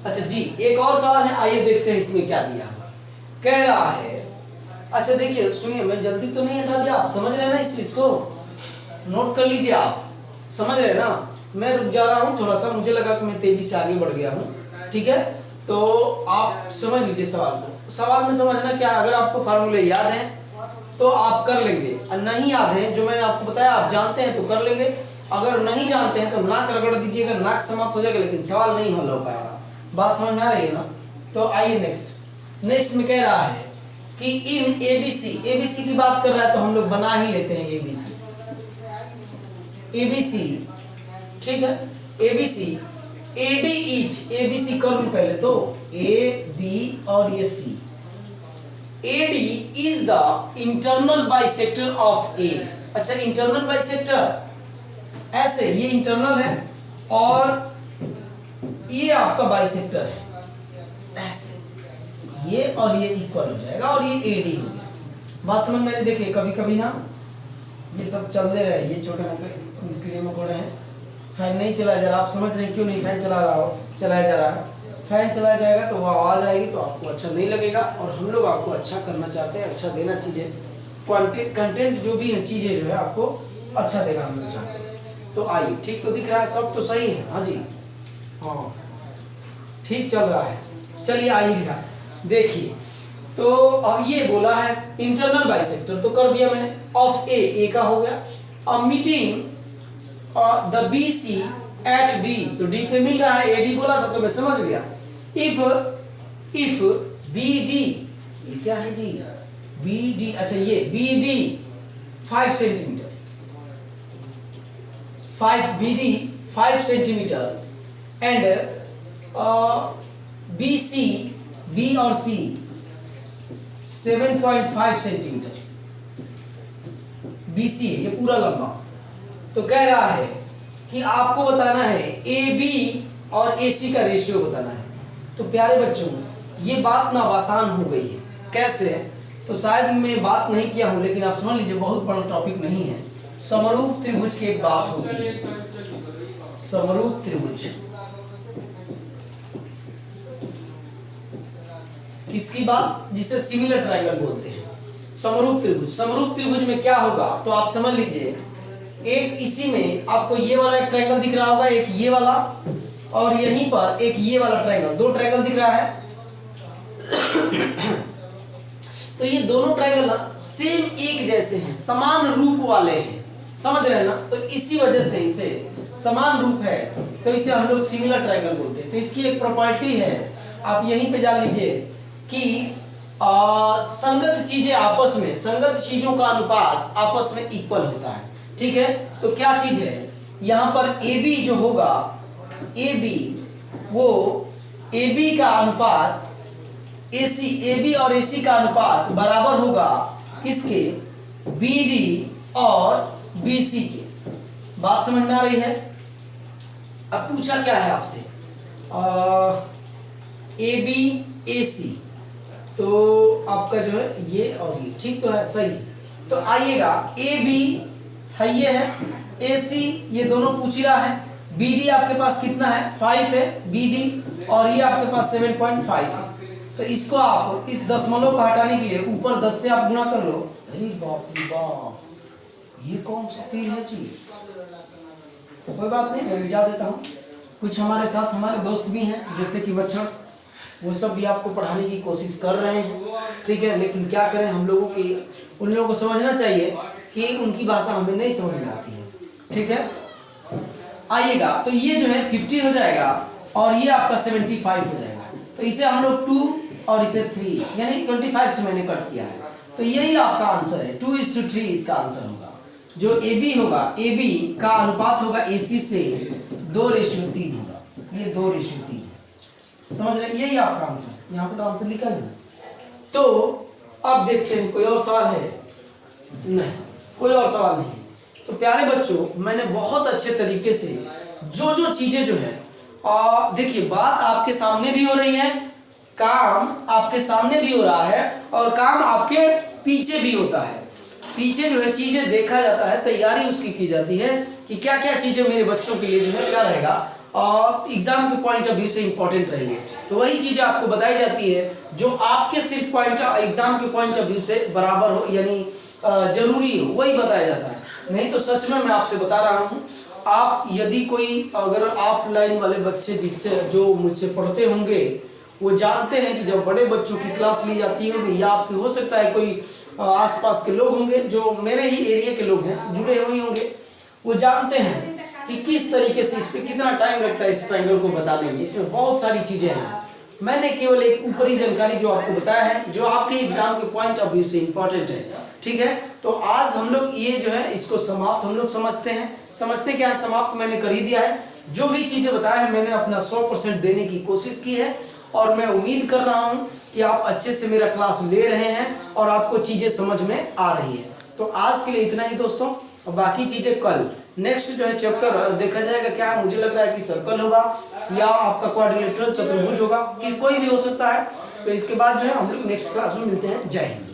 अच्छा जी, एक और सवाल है, आइए देखते हैं इसमें क्या दिया हुआ। कह रहा है, अच्छा देखिए सुनिए, मैं जल्दी तो नहीं हटा दिया, आप समझ रहे हैं ना इस चीज को, नोट कर लीजिए, आप समझ रहे हैं ना। मैं रुक जा रहा हूँ थोड़ा सा, मुझे लगा कि मैं तेजी से आगे बढ़ गया हूँ, ठीक है। तो आप समझ लीजिए सवाल को। सवाल में समझना क्या, अगर आपको फार्मूले याद हैं तो आप कर लेंगे, और नहीं याद है जो मैंने आपको बताया आप जानते हैं तो कर लेंगे, अगर नहीं जानते हैं तो नाक रगड़ दीजिएगा, नाक समाप्त हो जाएगा, लेकिन सवाल नहीं हल हो पाएगा। बात समझ में आ रही है ना। तो आइए नेक्स्ट में कह रहा है कि इन एबीसी की बात कर रहा है, तो हम लोग बना ही लेते हैं एबीसी, ठीक है। एबीसी एडी इच, एबीसी कर लूं पहले तो, ए बी और ये C. AD is the internal bisector of A. अच्छा, इंटरनल बाइसेक्टर ऐसे, ये इंटरनल है और ये आपका बाइसेक्टर है ऐसे, ये और ये इक्वल हो जाएगा और ये एडी हो गया। बात समझ में देखिए, कभी कभी ना ये सब चलते रहे, ये छोटे मोटे कीड़े मकोड़े हैं, फैन नहीं चलाया जा रहा, आप समझ रहे हैं क्यों नहीं फैन चलाया जा रहा है। फैन चलाया जाएगा तो वो आवाज़ आएगी तो आपको अच्छा नहीं लगेगा, और हम लोग आपको अच्छा करना चाहते हैं, अच्छा देना चीज़ें, कंटेंट जो भी है चीज़ें जो है आपको अच्छा देना हम लोग चाहते हैं। तो आइए, ठीक तो दिख रहा है, सब तो सही है, हाँ जी, हाँ ठीक चल रहा है। चलिए आइए देखिए, तो अब ये बोला है इंटरनल बाइसेक्टर, तो कर दिया मैंने, ऑफ ए का हो गया। अब meeting the B C at D, तो डी पे मिल रहा है, ए डी बोला था तो मैं समझ गया। इफ बी डी, ये क्या है जी, बी डी, अच्छा ये B D 5 centimetre, 5 centimetre and B C, B और सी 7.5 सेंटीमीटर, बी सी है ये पूरा लंबा। तो कह रहा है कि आपको बताना है ए बी और ए सी का रेशियो बताना है। तो प्यारे बच्चों, ये बात ना आसान हो गई है। कैसे? तो शायद मैं बात नहीं किया हूं, लेकिन आप समझ लीजिए बहुत बड़ा टॉपिक नहीं है। समरूप त्रिभुज की एक बात होगी, समरूप त्रिभुज किसकी बात, जिसे सिमिलर ट्रायंगल बोलते हैं, समरूप त्रिभुज। समरूप त्रिभुज में क्या होगा, तो आप समझ लीजिए, एक इसी में आपको ये वाला एक ट्रायंगल दिख रहा होगा, एक ये वाला, और यहीं पर एक ये वाला ट्रायंगल, दो ट्रायंगल दिख रहा है। तो ये दोनों ट्रायंगल ना सेम एक जैसे हैं, समान रूप वाले हैं, समझ रहे हैं ना। तो इसी वजह से इसे समान रूप है, तो इसे हम लोग सिमिलर ट्रायंगल बोलते हैं। तो इसकी एक प्रॉपर्टी है, आप यहीं पे जान लीजिए कि संगत चीजें आपस में, संगत चीजों का अनुपात आपस में इक्वल होता है, ठीक है। तो क्या चीज है, यहाँ पर ए बी जो होगा, ए बी, वो ए बी का अनुपात ए सी, ए बी और ए सी का अनुपात बराबर होगा किसके, बी डी और बी सी के। बात समझ में आ रही है। अब पूछा क्या है आपसे, ए बी ए सी, तो आपका जो है ये और ये, ठीक तो है, सही। तो आइएगा, ए बी है, ये है, ए सी ये दोनों पूछ ही रहा है, बी डी आपके पास कितना है, 5 है बी डी, और ये आपके पास 7.5 है। तो इसको आप इस दशमलव को हटाने के लिए ऊपर 10 से आप गुणा कर लो। अरे बाप रे बाप, ये कौन सा तीर है जी, कोई बात नहीं, मैं मिटा देता हूँ। कुछ हमारे साथ हमारे दोस्त भी हैं, जैसे कि बच्चों, वो सब भी आपको पढ़ाने की कोशिश कर रहे हैं, ठीक है। लेकिन क्या करें, हम लोगों की, उन लोगों को समझना चाहिए कि उनकी भाषा हमें नहीं समझ में आती है, ठीक है। आइएगा, तो ये जो है 50 हो जाएगा और ये आपका 75 हो जाएगा। तो इसे हम लोग 2 और इसे 3, यानी 25 से मैंने कट किया है। तो यही आपका आंसर है, 2:3 इसका आंसर होगा। जो ए बी होगा, ए बी का अनुपात होगा ए सी से 2:3 होगा, ये 2:3, समझ रहे हैं, यही आपका आंसर, यहाँ पे तो आंसर लिखा है। तो अब देखते हैं कोई और सवाल है, नहीं कोई और सवाल नहीं। तो प्यारे बच्चों, मैंने बहुत अच्छे तरीके से जो चीजें जो है, देखिए बात आपके सामने भी हो रही है, काम आपके सामने भी हो रहा है और काम आपके पीछे भी होता है। पीछे जो है चीजें देखा जाता है, तैयारी उसकी की जाती है कि क्या क्या चीजें मेरे बच्चों के लिए जो है क्या रहेगा और एग्जाम के पॉइंट ऑफ व्यू से इंपॉर्टेंट रहेंगे। तो वही चीजें आपको बताई जाती है जो आपके सिर्फ एग्जाम के पॉइंट ऑफ व्यू से बराबर हो, यानी जरूरी हो, वही बताया जाता है। नहीं तो सच में मैं आपसे बता रहा हूँ, आप यदि कोई अगर ऑफलाइन वाले बच्चे जिससे जो मुझसे पढ़ते होंगे वो जानते हैं कि जब बड़े बच्चों की क्लास ली जाती होगी या आपकी हो सकता है कोई आसपास के लोग होंगे जो मेरे ही एरिया के लोग हैं जुड़े हुए होंगे, वो जानते हैं कि किस तरीके से इस पर कितना टाइम लगता है इस ट्रायंगल को बताने में। इसमें बहुत सारी चीज़ें हैं, मैंने केवल एक ऊपरी जानकारी जो आपको बताया है जो आपके एग्जाम के पॉइंट ऑफ व्यू से इम्पोर्टेंट है। ठीक है, तो आज हम लोग ये जो है इसको समाप्त हम लोग समझते क्या है, समाप्त मैंने कर ही दिया है। जो भी चीज़ें बताया है मैंने अपना 100% देने की कोशिश की है और मैं उम्मीद कर रहा हूँ कि आप अच्छे से मेरा क्लास ले रहे हैं और आपको चीज़ें समझ में आ रही है। तो आज के लिए इतना ही दोस्तों, और बाकी चीज़ें कल नेक्स्ट जो है चैप्टर देखा जाएगा। क्या मुझे लग रहा है कि सर्कल होगा या आपका क्वाड्रिलेटरल चतुर्भुज होगा, कि कोई भी हो सकता है। तो इसके बाद जो है हम लोग नेक्स्ट क्लास में मिलते हैं। जय हिंद।